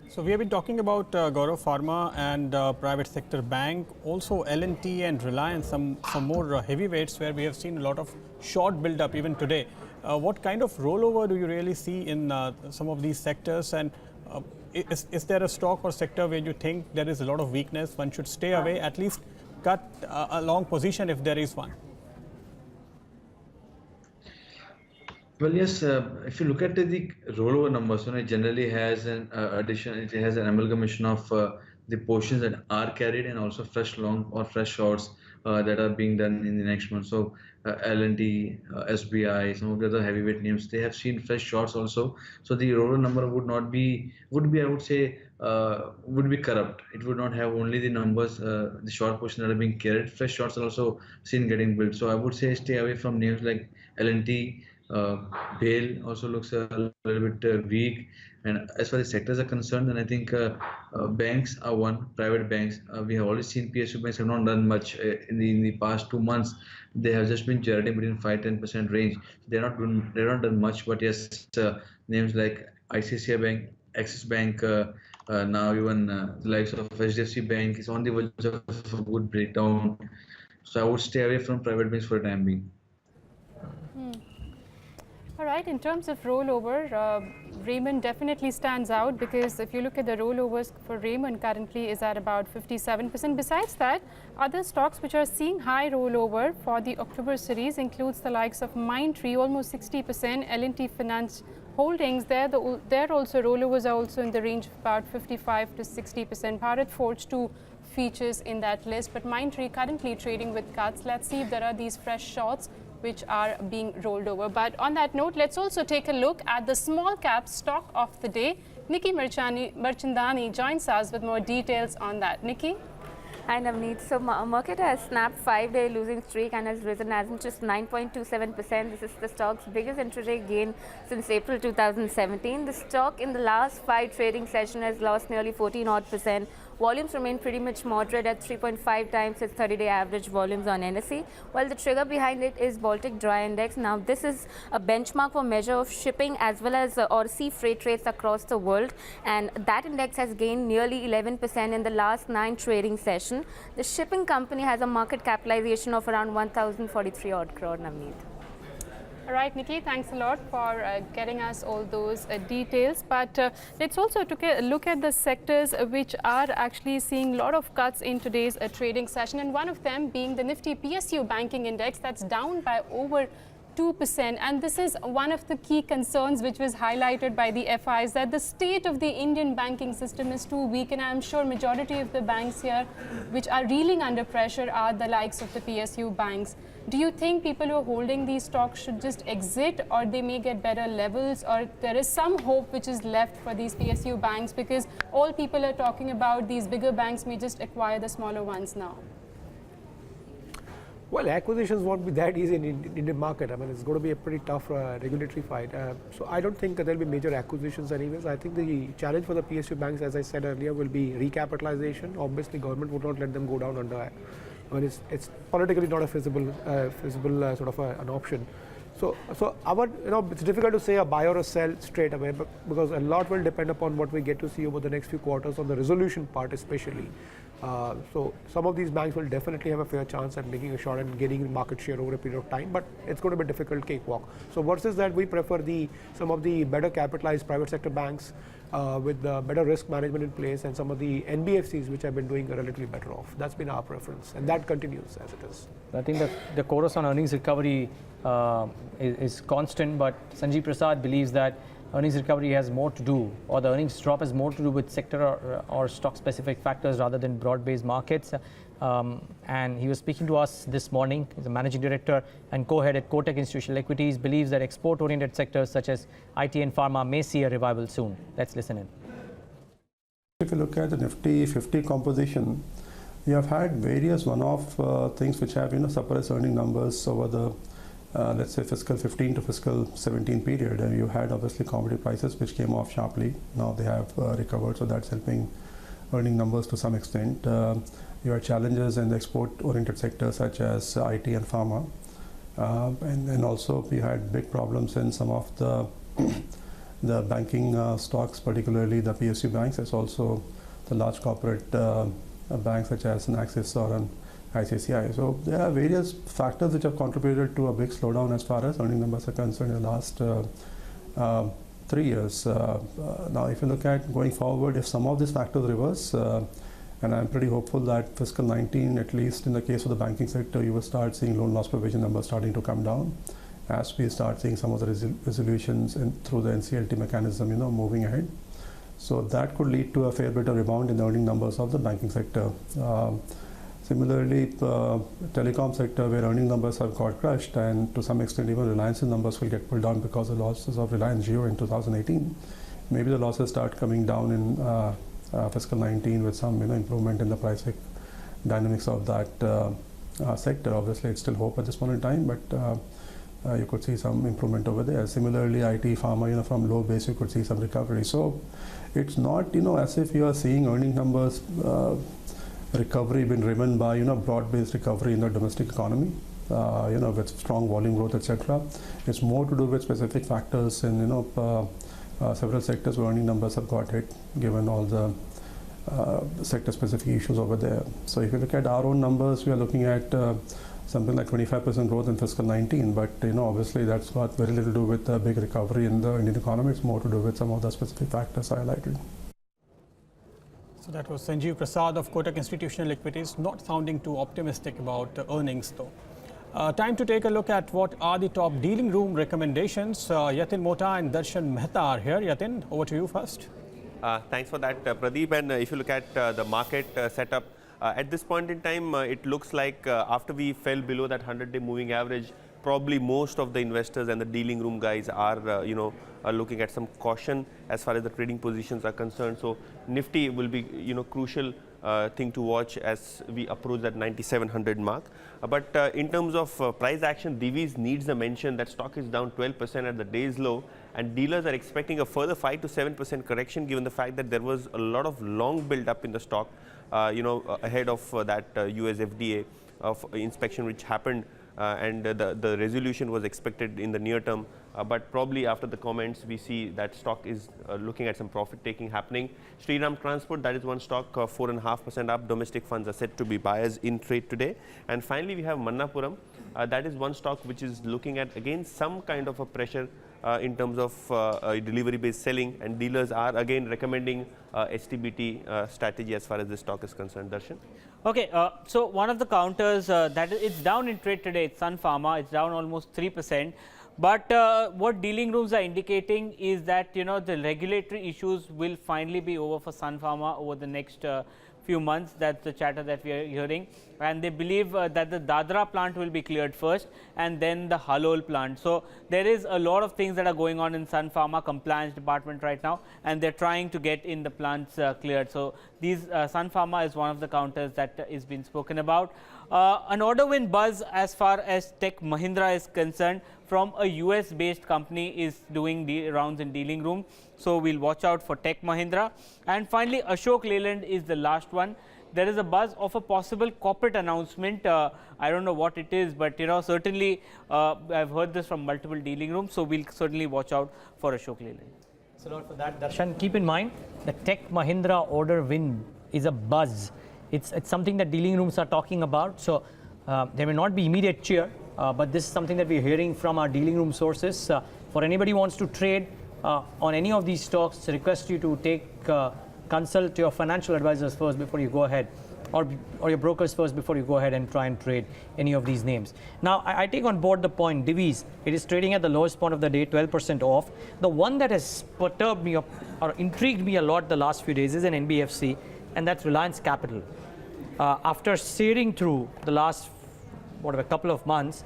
So we have been talking about Gaurav Pharma and private sector bank, also L&T and Reliance, some more heavyweights where we have seen a lot of short build up even today. What kind of rollover do you really see in some of these sectors, and is there a stock or sector where you think there is a lot of weakness, one should stay away, at least cut a long position if there is one? Well, yes, if you look at the rollover numbers, it generally has an addition, it has an amalgamation of the portions that are carried and also fresh long or fresh shorts that are being done in the next month. So L&T, SBI, some of the other heavyweight names, they have seen fresh shorts also. So the rollover number would be I would say would be corrupt. It would not have only the numbers, the short portion that are being carried. Fresh shorts are also seen getting built. So I would say stay away from names like L&T. BAIL also looks a little bit weak, and as far as sectors are concerned, then I think banks are one. Private banks, we have already seen PSU banks have not done much in the past 2 months. They have just been generating between 5–10% range. They're not done much. But yes, names like ICICI Bank, Axis Bank, now even the likes of HDFC Bank is on the verge of a good breakdown. So I would stay away from private banks for the time being. All right, in terms of rollover, Raymond definitely stands out because if you look at the rollovers for Raymond currently is at about 57%. Besides that, other stocks which are seeing high rollover for the October series includes the likes of Mindtree, almost 60%, L&T Finance Holdings, there also rollovers are also in the range of about 55 to 60%. Bharat Forge too features in that list, but Mindtree currently trading with cuts. Let's see if there are these fresh shorts which are being rolled over. But on that note, let's also take a look at the small cap stock of the day. Nikki Marchandani joins us with more details on that. Nikki? Hi Navneet. So market has snapped 5-day losing streak and has risen as much as 9.27%. This is the stock's biggest intraday gain since April 2017. The stock in the last 5 trading sessions has lost nearly 14% Volumes remain pretty much moderate at 3.5 times its 30-day average volumes on NSE, while the trigger behind it is Baltic Dry Index. Now, this is a benchmark for measure of shipping as well as or sea freight rates across the world, and that index has gained nearly 11% in the last 9 trading sessions. The shipping company has a market capitalization of around 1,043 odd crore, Navneet. All right, Nikki, thanks a lot for getting us all those details. But let's also take a look at the sectors which are actually seeing a lot of cuts in today's trading session, and one of them being the Nifty PSU Banking Index that's down by over 2%. And this is one of the key concerns which was highlighted by the FIs, that the state of the Indian banking system is too weak, and I'm sure majority of the banks here which are reeling under pressure are the likes of the PSU banks. Do you think people who are holding these stocks should just exit, or they may get better levels, or there is some hope which is left for these PSU banks, because all people are talking about these bigger banks may just acquire the smaller ones now? Well, acquisitions won't be that easy in Indian market. I mean, it's going to be a pretty tough regulatory fight. So I don't think that there'll be major acquisitions anyways. I think the challenge for the PSU banks, as I said earlier, will be recapitalization. Obviously, government would not let them go down under. I mean, it's politically not a feasible sort of an option. So our, it's difficult to say a buy or a sell straight away, because a lot will depend upon what we get to see over the next few quarters on the resolution part, especially. So some of these banks will definitely have a fair chance at making a shot and gaining market share over a period of time, but it's going to be a difficult cakewalk. So versus that, we prefer some of the better capitalized private sector banks with better risk management in place, and some of the NBFCs which have been doing relatively better off. That's been our preference, and that continues as it is. I think the chorus on earnings recovery is constant, but Sanjeev Prasad believes that earnings recovery has more to do, or the earnings drop has more to do with sector or stock-specific factors rather than broad-based markets. And he was speaking to us this morning. He's a managing director and co-head at Kotak Institutional Equities. Believes that export-oriented sectors such as IT and pharma may see a revival soon. Let's listen in. If you look at the Nifty 50 composition, we have had various one-off things which have suppressed earning numbers over the let's say fiscal 15 to fiscal 17 period. And you had obviously commodity prices which came off sharply. Now they have recovered, so that's helping earning numbers to some extent. You had challenges in the export-oriented sectors such as IT and pharma, and also we had big problems in some of the banking stocks, particularly the PSU banks. There's also the large corporate banks such as an Axis or an ICICI. So there are various factors which have contributed to a big slowdown as far as earning numbers are concerned in the last 3 years. Now, if you look at going forward, if some of these factors reverse, and I'm pretty hopeful that fiscal 19, at least in the case of the banking sector, you will start seeing loan loss provision numbers starting to come down as we start seeing some of the resolutions through the NCLT mechanism, moving ahead. So that could lead to a fair bit of rebound in the earning numbers of the banking sector. Similarly, telecom sector, where earning numbers have got crushed, and to some extent even Reliance's numbers will get pulled down because of losses of Reliance Jio in 2018. Maybe the losses start coming down in fiscal 19 with some improvement in the pricing dynamics of that sector. Obviously, it's still hope at this point in time, but you could see some improvement over there. Similarly, IT, pharma, from low base, you could see some recovery. So it's not, as if you are seeing earning numbers recovery been driven by broad-based recovery in the domestic economy, with strong volume growth, etc. It's more to do with specific factors in several sectors where earning numbers have got hit, given all the sector-specific issues over there. So if you look at our own numbers, we are looking at something like 25% growth in fiscal 19, but obviously that's got very little to do with a big recovery in the Indian economy. It's more to do with some of the specific factors highlighted. So that was Sanjeev Prasad of Kotak Institutional Equities, not sounding too optimistic about earnings though. Time to take a look at what are the top dealing room recommendations. Yatin Mota and Darshan Mehta are here. Yatin, over to you first. Thanks for that, Pradeep. And if you look at the market setup, at this point in time, it looks like after we fell below that 100-day moving average, probably most of the investors and the dealing room guys are, are looking at some caution as far as the trading positions are concerned. So Nifty will be, crucial thing to watch as we approach that 9700 mark. But in terms of price action, Divi's needs a mention that stock is down 12% at the day's low, and dealers are expecting a further 5 to 7% correction given the fact that there was a lot of long build up in the stock, ahead of that US FDA of inspection which happened. And the resolution was expected in the near term, but probably after the comments we see that stock is looking at some profit taking happening. Shriram Transport, that is one stock 4.5% up. Domestic funds are said to be buyers in trade today. And finally we have Mannapuram, that is one stock which is looking at again some kind of a pressure in terms of delivery based selling, and dealers are again recommending STBT strategy as far as this stock is concerned. Darshan? Okay, so one of the counters that it's down in trade today, it's Sun Pharma. It's down almost 3%. But what dealing rooms are indicating is that the regulatory issues will finally be over for Sun Pharma over the next few months. That's the chatter that we are hearing, and they believe that the Dadra plant will be cleared first and then the Halol plant. So there is a lot of things that are going on in Sun Pharma compliance department right now, and they're trying to get in the plants cleared. So these Sun Pharma is one of the counters that is being spoken about. An order win buzz as far as Tech Mahindra is concerned from a US based company is doing rounds in dealing room. So we'll watch out for Tech Mahindra. And finally, Ashok Leyland is the last one. There is a buzz of a possible corporate announcement. I don't know what it is, but certainly I've heard this from multiple dealing rooms. So we'll certainly watch out for Ashok Leyland. Thanks a lot for that, Darshan. Keep in mind the Tech Mahindra order win is a buzz. It's something that dealing rooms are talking about. So there may not be immediate cheer, but this is something that we're hearing from our dealing room sources. For anybody who wants to trade on any of these stocks, request you to consult your financial advisors first before you go ahead, or your brokers first before you go ahead and try and trade any of these names. Now, I take on board the point, Divi's, it is trading at the lowest point of the day, 12% off. The one that has perturbed me or intrigued me a lot the last few days is an NBFC, and that's Reliance Capital. After steering through the last couple of months,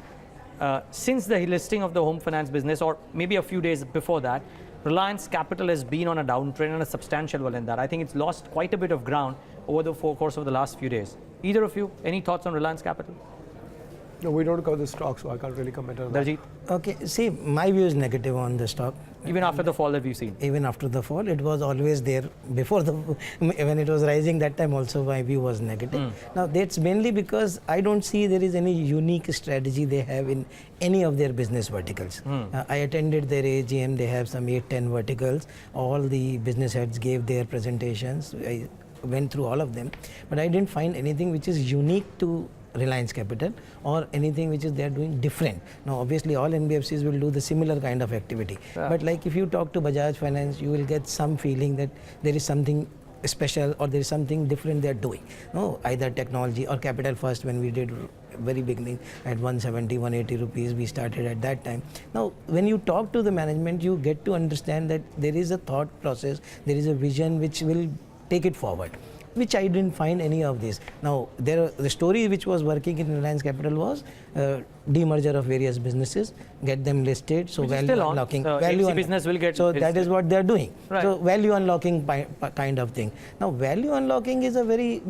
since the listing of the home finance business, or maybe a few days before that, Reliance Capital has been on a downtrend and a substantial one in that. I think it's lost quite a bit of ground over the course of the last few days. Either of you, any thoughts on Reliance Capital? No, we don't cover the stock, so I can't really comment on that. Darjeet? Okay, see, my view is negative on the stock. Even after the fall that we've seen? Even after the fall, it was always there. Before when it was rising, that time also my view was negative. Now, that's mainly because I don't see there is any unique strategy they have in any of their business verticals. I attended their AGM, they have some 8-10 verticals. All the business heads gave their presentations. I went through all of them, but I didn't find anything which is unique to Reliance Capital or anything which is they are doing different. Now obviously all NBFCs will do the similar kind of activity, but like if you talk to Bajaj Finance, you will get some feeling that there is something special or there is something different they are doing. No, either technology or Capital First, when we did very beginning at 170, 180 rupees, we started at that time. Now when you talk to the management, you get to understand that there is a thought process, there is a vision which will take it forward, which I didn't find any of this. Now, the story which was working in Reliance Capital was demerger of various businesses, get them listed, so value unlocking. Business will get so that is what they are doing. Right. So value unlocking kind of thing. Now, value unlocking is a very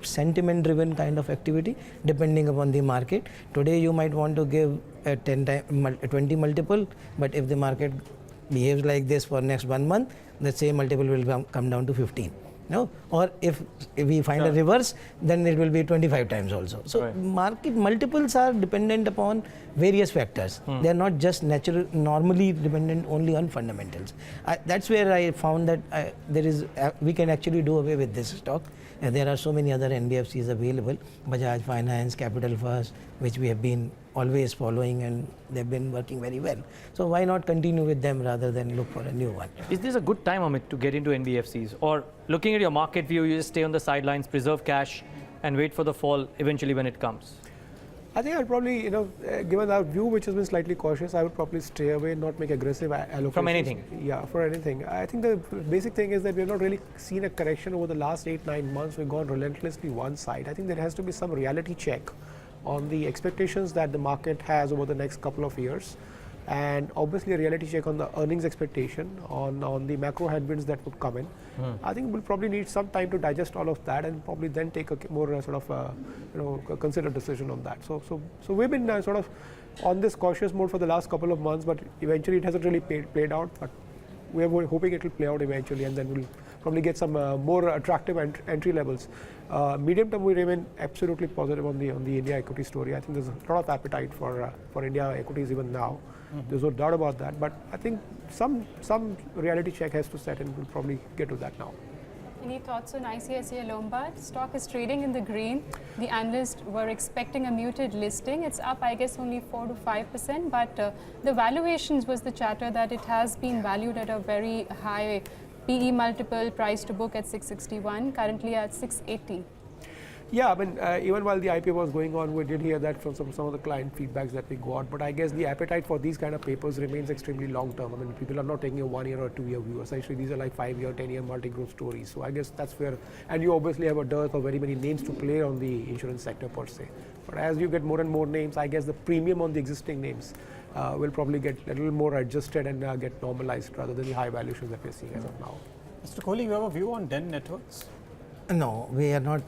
sentiment-driven kind of activity, depending upon the market. Today, you might want to give a 20 multiple, but if the market behaves like this for next 1 month, the same multiple will come down to 15. No, or if we find a reverse, then it will be 25 times also. So market multiples are dependent upon various factors. They are not just normally dependent only on fundamentals. That's where I found that we can actually do away with this stock. There are so many other NBFCs available, Bajaj Finance, Capital First, which we have been always following, and they've been working very well. So why not continue with them rather than look for a new one? Is this a good time, Amit, to get into NBFCs? Or looking at your market view, you just stay on the sidelines, preserve cash, and wait for the fall eventually when it comes? I think I'll probably, given our view, which has been slightly cautious, I would probably stay away, not make aggressive allocations. From anything? Yeah, for anything. I think the basic thing is that we have not really seen a correction over the last 8-9 months. We've gone relentlessly one side. I think there has to be some reality check on the expectations that the market has over the next couple of years, and obviously a reality check on the earnings expectation, on the macro headwinds that would come in. I think we'll probably need some time to digest all of that, and probably then take a more considered decision on that. So we've been sort of on this cautious mode for the last couple of months, but eventually it hasn't really played out. But we are hoping it will play out eventually, and then we'll probably get some more attractive entry levels. Medium term, we remain absolutely positive on the India equity story. I think there's a lot of appetite for India equities even now. There's no doubt about that. But I think some reality check has to set, and we'll probably get to that now. Any thoughts on ICICI Lombard? Stock is trading in the green. The analysts were expecting a muted listing. It's up, I guess, only 4 to 5%. But the valuations was the chatter that it has been valued at a very high PE multiple, price to book at 661, currently at 680. Yeah, I mean, even while the IPO was going on, we did hear that from some of the client feedbacks that we got. But I guess the appetite for these kind of papers remains extremely long term. I mean, people are not taking a 1 year or 2 year view. Essentially, these are like 5 year, 10 year multi-growth stories. So I guess that's where, and you obviously have a dearth of very many names to play on the insurance sector per se. But as you get more and more names, I guess the premium on the existing names will probably get a little more adjusted and get normalized rather than the high valuations that we're seeing as of now. Mr. Kohli, you have a view on Den Networks? No, we are not.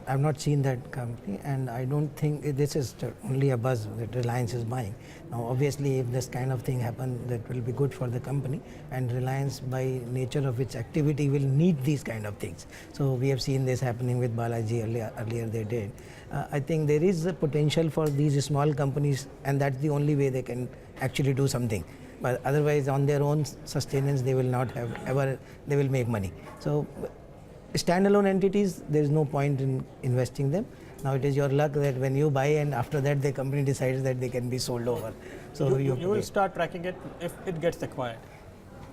I've not seen that company, and I don't think this is only a buzz that Reliance is buying. Now, obviously, if this kind of thing happens, that will be good for the company. And Reliance, by nature of its activity, will need these kind of things. So we have seen this happening with Balaji earlier. They did. I think there is a potential for these small companies, and that's the only way they can actually do something. But otherwise, on their own sustenance, they will not have ever. They will make money. So standalone entities, there is no point in investing them. Now it is your luck that when you buy and after that the company decides that they can be sold over. So you will start tracking it if it gets acquired.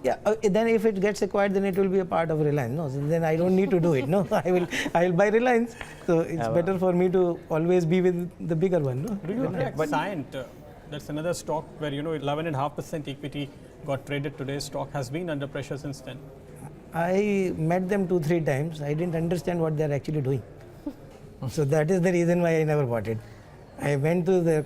Yeah, then if it gets acquired, then it will be a part of Reliance. No, so then I don't need to do it. No, I will buy Reliance. So it's better for me to always be with the bigger one. No? Do you track Cyient? That's another stock where 11.5% equity got traded today. Stock has been under pressure since then. I met them 2-3 times. I didn't understand what they are actually doing. So that is the reason why I never bought it. I went to the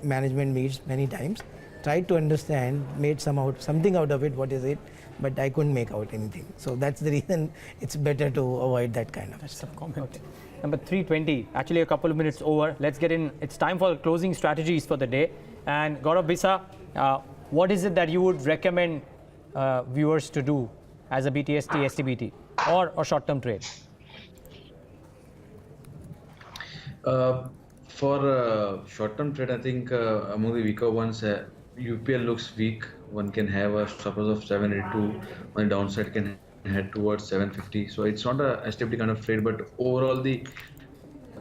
management meets many times, tried to understand, made something out of it, what is it, but I couldn't make out anything. So that's the reason it's better to avoid that kind of stuff. Comment. Okay. Number 320, actually a couple of minutes over. Let's get in. It's time for closing strategies for the day. And Gaurav Bisa, what is it that you would recommend viewers to do as a BTST, STBT or short-term trade? For short-term trade, I think among the weaker ones, UPL looks weak. One can have a stop loss of 782. On the downside can head towards 750. So it's not a STBT kind of trade, but overall the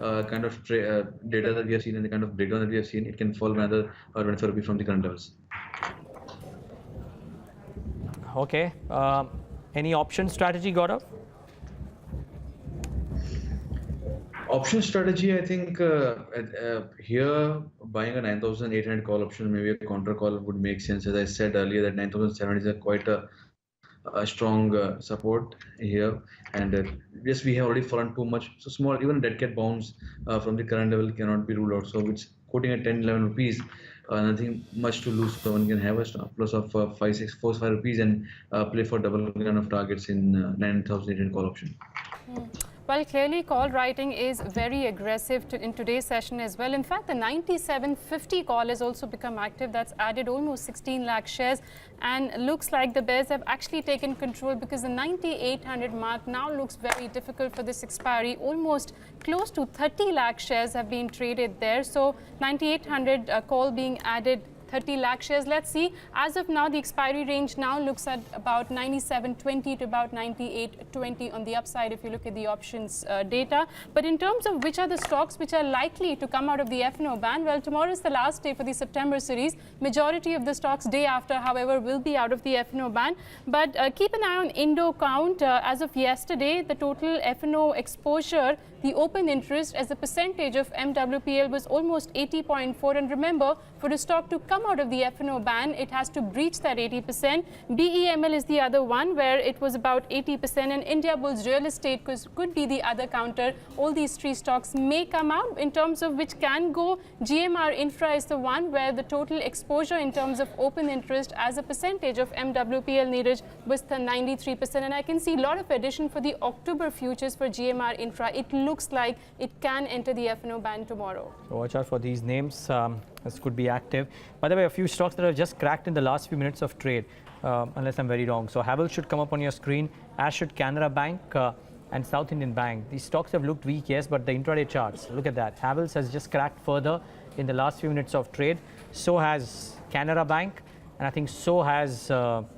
kind of data that we have seen and the kind of breakdown that we have seen, it can fall another 25 rupees from the current levels. Okay. Any option strategy, Gaurav? Option strategy, I think here buying a 9,800 call option, maybe a counter call would make sense. As I said earlier, that 9,700 is quite a strong support here. And yes, we have already fallen too much. So small, even dead cat bounce from the current level cannot be ruled out. So it's quoting at 10-11 rupees. Nothing much to lose, so one can have a stop loss of 5 rupees and play for double kind of targets in 9,800 call option. Well, clearly call writing is very aggressive in today's session as well. In fact, the 97.50 call has also become active. That's added almost 16 lakh shares, and looks like the bears have actually taken control because the 9800 mark now looks very difficult for this expiry. Almost close to 30 lakh shares have been traded there. So 9800 call being added, 30 lakh shares. Let's see. As of now, the expiry range now looks at about 97.20 to about 98.20 on the upside if you look at the options data. But in terms of which are the stocks which are likely to come out of the F&O ban, well, tomorrow is the last day for the September series. Majority of the stocks day after, however, will be out of the F&O ban. But keep an eye on Indo count. As of yesterday, the total F&O exposure, the open interest as a percentage of MWPL was almost 80.4. And remember, for a stock to come out of the F&O ban, it has to breach that 80%. BEML is the other one where it was about 80%, and India Bulls Real Estate could be the other counter. All these three stocks may come out. In terms of which can go, GMR Infra is the one where the total exposure in terms of open interest as a percentage of MWPL, Niraj, was the 93%. And I can see a lot of addition for the October futures for GMR Infra. It looks like it can enter the F&O ban tomorrow. So watch out for these names. This could be active. By the way, a few stocks that have just cracked in the last few minutes of trade, unless I'm very wrong. So Havells should come up on your screen, as should Canara Bank and South Indian Bank. These stocks have looked weak, yes, but the intraday charts, look at that. Havells has just cracked further in the last few minutes of trade. So has Canara Bank, and I think so has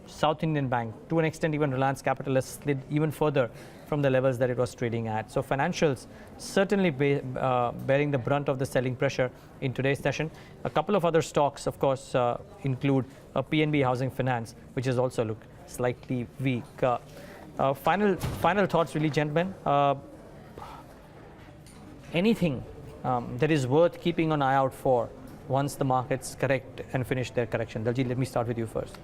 South Indian Bank. To an extent, even Reliance Capital has slid even further from the levels that it was trading at. So financials certainly bearing the brunt of the selling pressure in today's session. A couple of other stocks, of course, include PNB Housing Finance, which has also looked slightly weak. Final thoughts, really, gentlemen. Anything that is worth keeping an eye out for once the markets correct and finish their correction? Daljit, let me start with you first.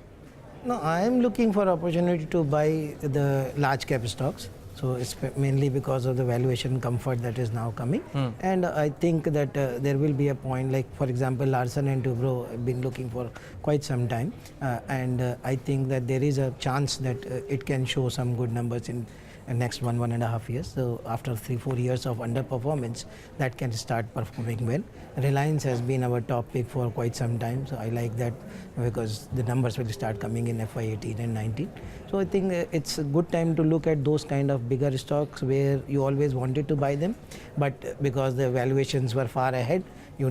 No, I am looking for opportunity to buy the large cap stocks. So it's mainly because of the valuation comfort that is now coming. And I think that there will be a point, like for example, Larsen & Toubro have been looking for quite some time. And I think that there is a chance that it can show some good numbers in next 1.5 years. So after 3-4 years of underperformance, that can start performing well. Reliance has been our top pick for quite some time, so I like that because the numbers will start coming in FY18 and 19. So I think it's a good time to look at those kind of bigger stocks where you always wanted to buy them, but because the valuations were far ahead, you're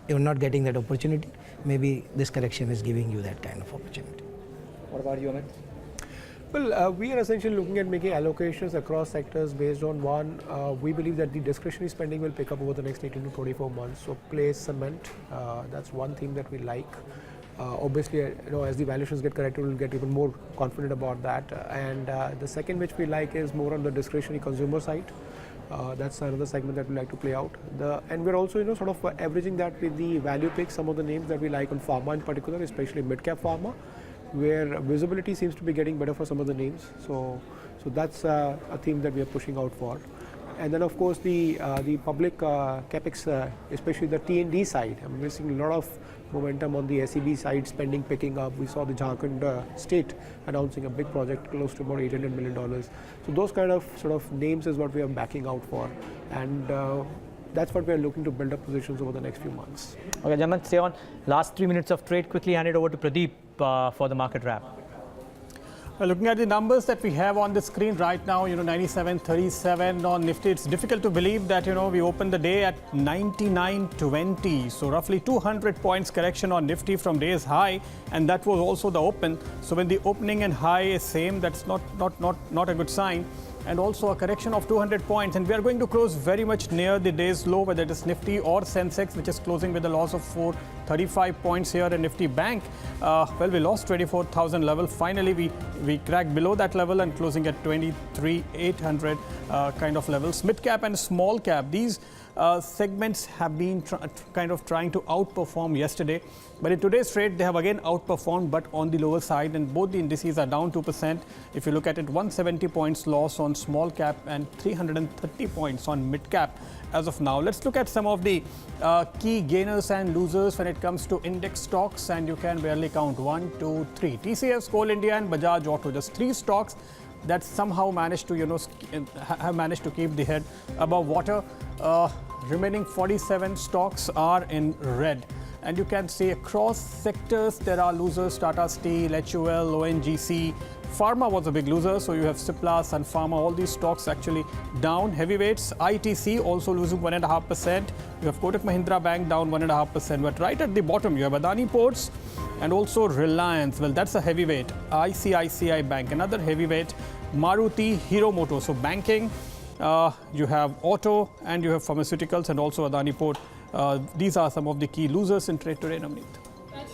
not getting that opportunity. Maybe this correction is giving you that kind of opportunity. What about you, Amit? Well, we are essentially looking at making allocations across sectors based on one, we believe that the discretionary spending will pick up over the next 18 to 24 months. So play cement, that's one thing that we like. Obviously, as the valuations get corrected, we'll get even more confident about that. And the second which we like is more on the discretionary consumer side. That's another segment that we like to play out. And we're also, sort of averaging that with the value picks, some of the names that we like on pharma in particular, especially mid-cap pharma, where visibility seems to be getting better for some of the names. So that's a theme that we are pushing out for. And then of course the public capex, especially the T&D side. I mean, we're seeing a lot of momentum on the SEB side, spending picking up. We saw the Jharkhand state announcing a big project close to about $800 million. So those kind of sort of names is what we are backing out for. And that's what we are looking to build up positions over the next few months. Okay, gentlemen, stay on. Last 3 minutes of trade. Quickly hand it over to Pradeep for the market wrap. Well, looking at the numbers that we have on the screen right now, 97.37 on Nifty. It's difficult to believe that, we opened the day at 99.20. So roughly 200 points correction on Nifty from day's high. And that was also the open. So when the opening and high is same, that's not a good sign. And also a correction of 200 points. And we are going to close very much near the day's low, whether it is Nifty or Sensex, which is closing with a loss of 435 points here in Nifty Bank. Well, we lost 24,000 level. Finally, we cracked below that level and closing at 23,800 kind of levels. Mid cap and small cap, these segments have been kind of trying to outperform yesterday. But in today's trade, they have again outperformed, but on the lower side. And both the indices are down 2%. If you look at it, 170 points loss on small cap and 330 points on mid cap as of now. Let's look at some of the key gainers and losers when it comes to index stocks. And you can barely count 1, 2, 3. TCS, Coal India and Bajaj Auto, just 3 stocks that somehow managed to, have managed to keep the head above water. Remaining 47 stocks are in red. And you can see across sectors there are losers: Tata Steel, HUL, ONGC. Pharma was a big loser, so you have Cipla, Sun Pharma, all these stocks actually down. Heavyweights, ITC also losing 1.5%. You have Kotak Mahindra Bank down 1.5%. But right at the bottom, you have Adani Ports and also Reliance. Well, that's a heavyweight. ICICI Bank, another heavyweight. Maruti, Hero Moto. So banking, you have auto, and you have pharmaceuticals, and also Adani Port. These are some of the key losers in trade today, Navneet.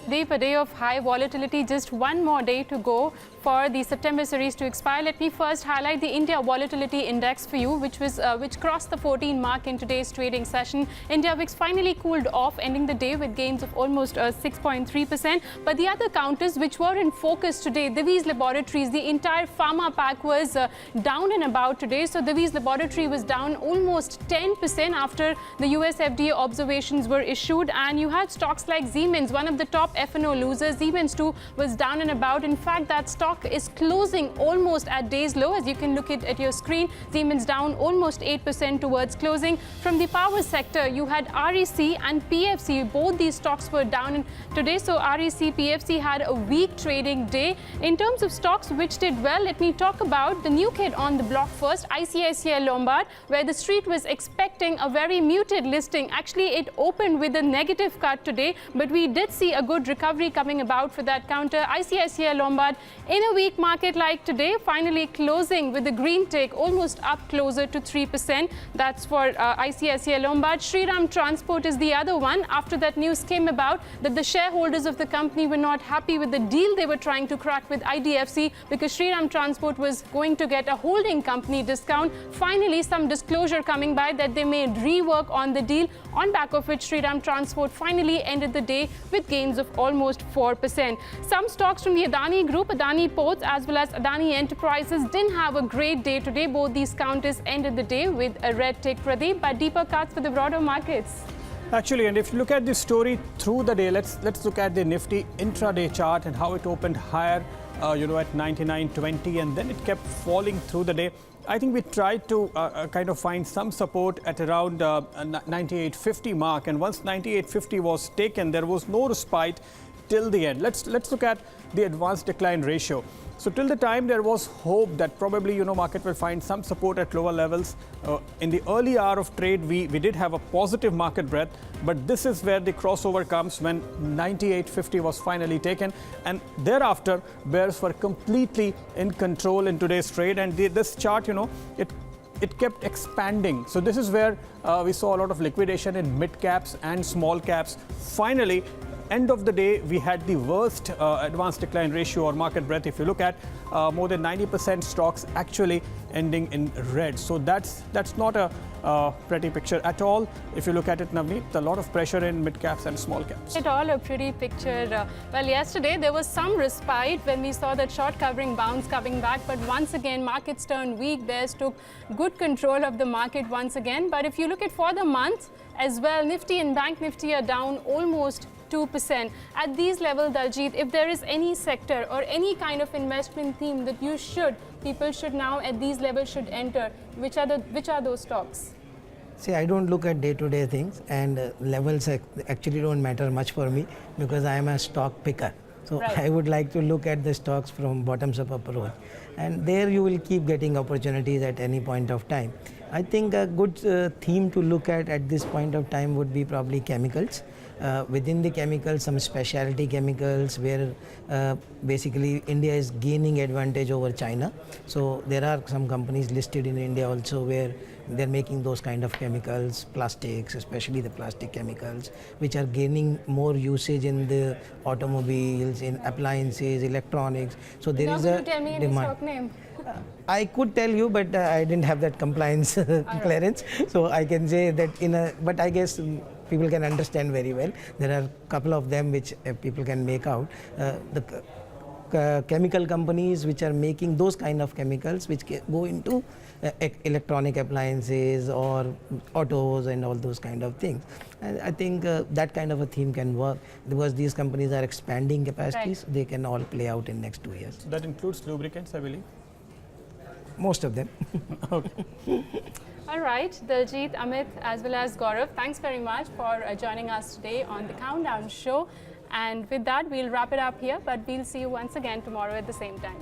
Deep, a day of high volatility, just one more day to go for the September series to expire. Let me first highlight the India Volatility Index for you, which crossed the 14 mark in today's trading session. India VIX finally cooled off, ending the day with gains of almost 6.3%. But the other counters which were in focus today, Divi's Laboratories, the entire pharma pack was down and about today. So Divi's Laboratory was down almost 10% after the US FDA observations were issued. And you had stocks like Siemens, one of the top F&O losers. Siemens too was down and about. In fact, that stock is closing almost at day's low, as you can look at your screen. Siemens down almost 8% towards closing. From the power sector, you had REC and PFC. Both these stocks were down today. So REC, PFC had a weak trading day. In terms of stocks which did well, let me talk about the new kid on the block first, ICICI Lombard, where the street was expecting a very muted listing. Actually, it opened with a negative cut today, but we did see a good recovery coming about for that counter. ICICI Lombard, in a weak market like today, finally closing with a green tick, almost up closer to 3%. That's for ICICI Lombard. Shriram Transport is the other one. After that news came about that the shareholders of the company were not happy with the deal they were trying to crack with IDFC, because Shriram Transport was going to get a holding company discount. Finally, some disclosure coming by that they may rework on the deal, on back of which Shriram Transport finally ended the day with gains of almost 4%. Some stocks from the Adani Group, Adani Ports as well as Adani Enterprises, didn't have a great day today. Both these counters ended the day with a red tick, Pradeep, but deeper cuts for the broader markets. Actually, and if you look at the story through the day, let's look at the Nifty intraday chart and how it opened higher, at 99.20, and then it kept falling through the day. I think we tried to kind of find some support at around 98.50 mark, and once 98.50 was taken, there was no respite till the end. Let's look at the advanced decline ratio. So till the time there was hope that probably market will find some support at lower levels. In the early hour of trade, we did have a positive market breadth, but this is where the crossover comes when 98.50 was finally taken, and thereafter bears were completely in control in today's trade, and this chart, it kept expanding. So this is where we saw a lot of liquidation in mid caps and small caps. Finally, end of the day, we had the worst advanced decline ratio or market breadth. If you look at more than 90% stocks actually ending in red. So that's not a pretty picture at all. If you look at it, Navneet, a lot of pressure in mid caps and small caps. At all a pretty picture. Well, yesterday there was some respite when we saw that short covering bounce coming back, but once again markets turned weak. Bears took good control of the market once again. But if you look at for the month as well, Nifty and Bank Nifty are down almost 2%. At these levels, Daljit, if there is any sector or any kind of investment theme that people should now at these levels should enter, which are those stocks? See, I don't look at day-to-day things, and levels actually don't matter much for me because I am a stock picker. So right. I would like to look at the stocks from bottoms-up approach, and there you will keep getting opportunities at any point of time. I think a good theme to look at this point of time would be probably chemicals. Within the chemicals, some specialty chemicals where basically India is gaining advantage over China. So there are some companies listed in India also where they're making those kind of chemicals, plastics, especially the plastic chemicals, which are gaining more usage in the automobiles, in appliances, electronics. So there is a tell me any demand. Stock name. I could tell you, but I didn't have that compliance clearance. So I can say that but I guess people can understand very well. There are a couple of them which people can make out. The chemical companies which are making those kind of chemicals which go into electronic appliances or autos and all those kind of things. And I think that kind of a theme can work because these companies are expanding capacities. Right. They can all play out in next 2 years. So that includes lubricants, I believe. Most of them. All right, Daljit, Amit, as well as Gaurav, thanks very much for joining us today on the Countdown Show. And with that, we'll wrap it up here, but we'll see you once again tomorrow at the same time.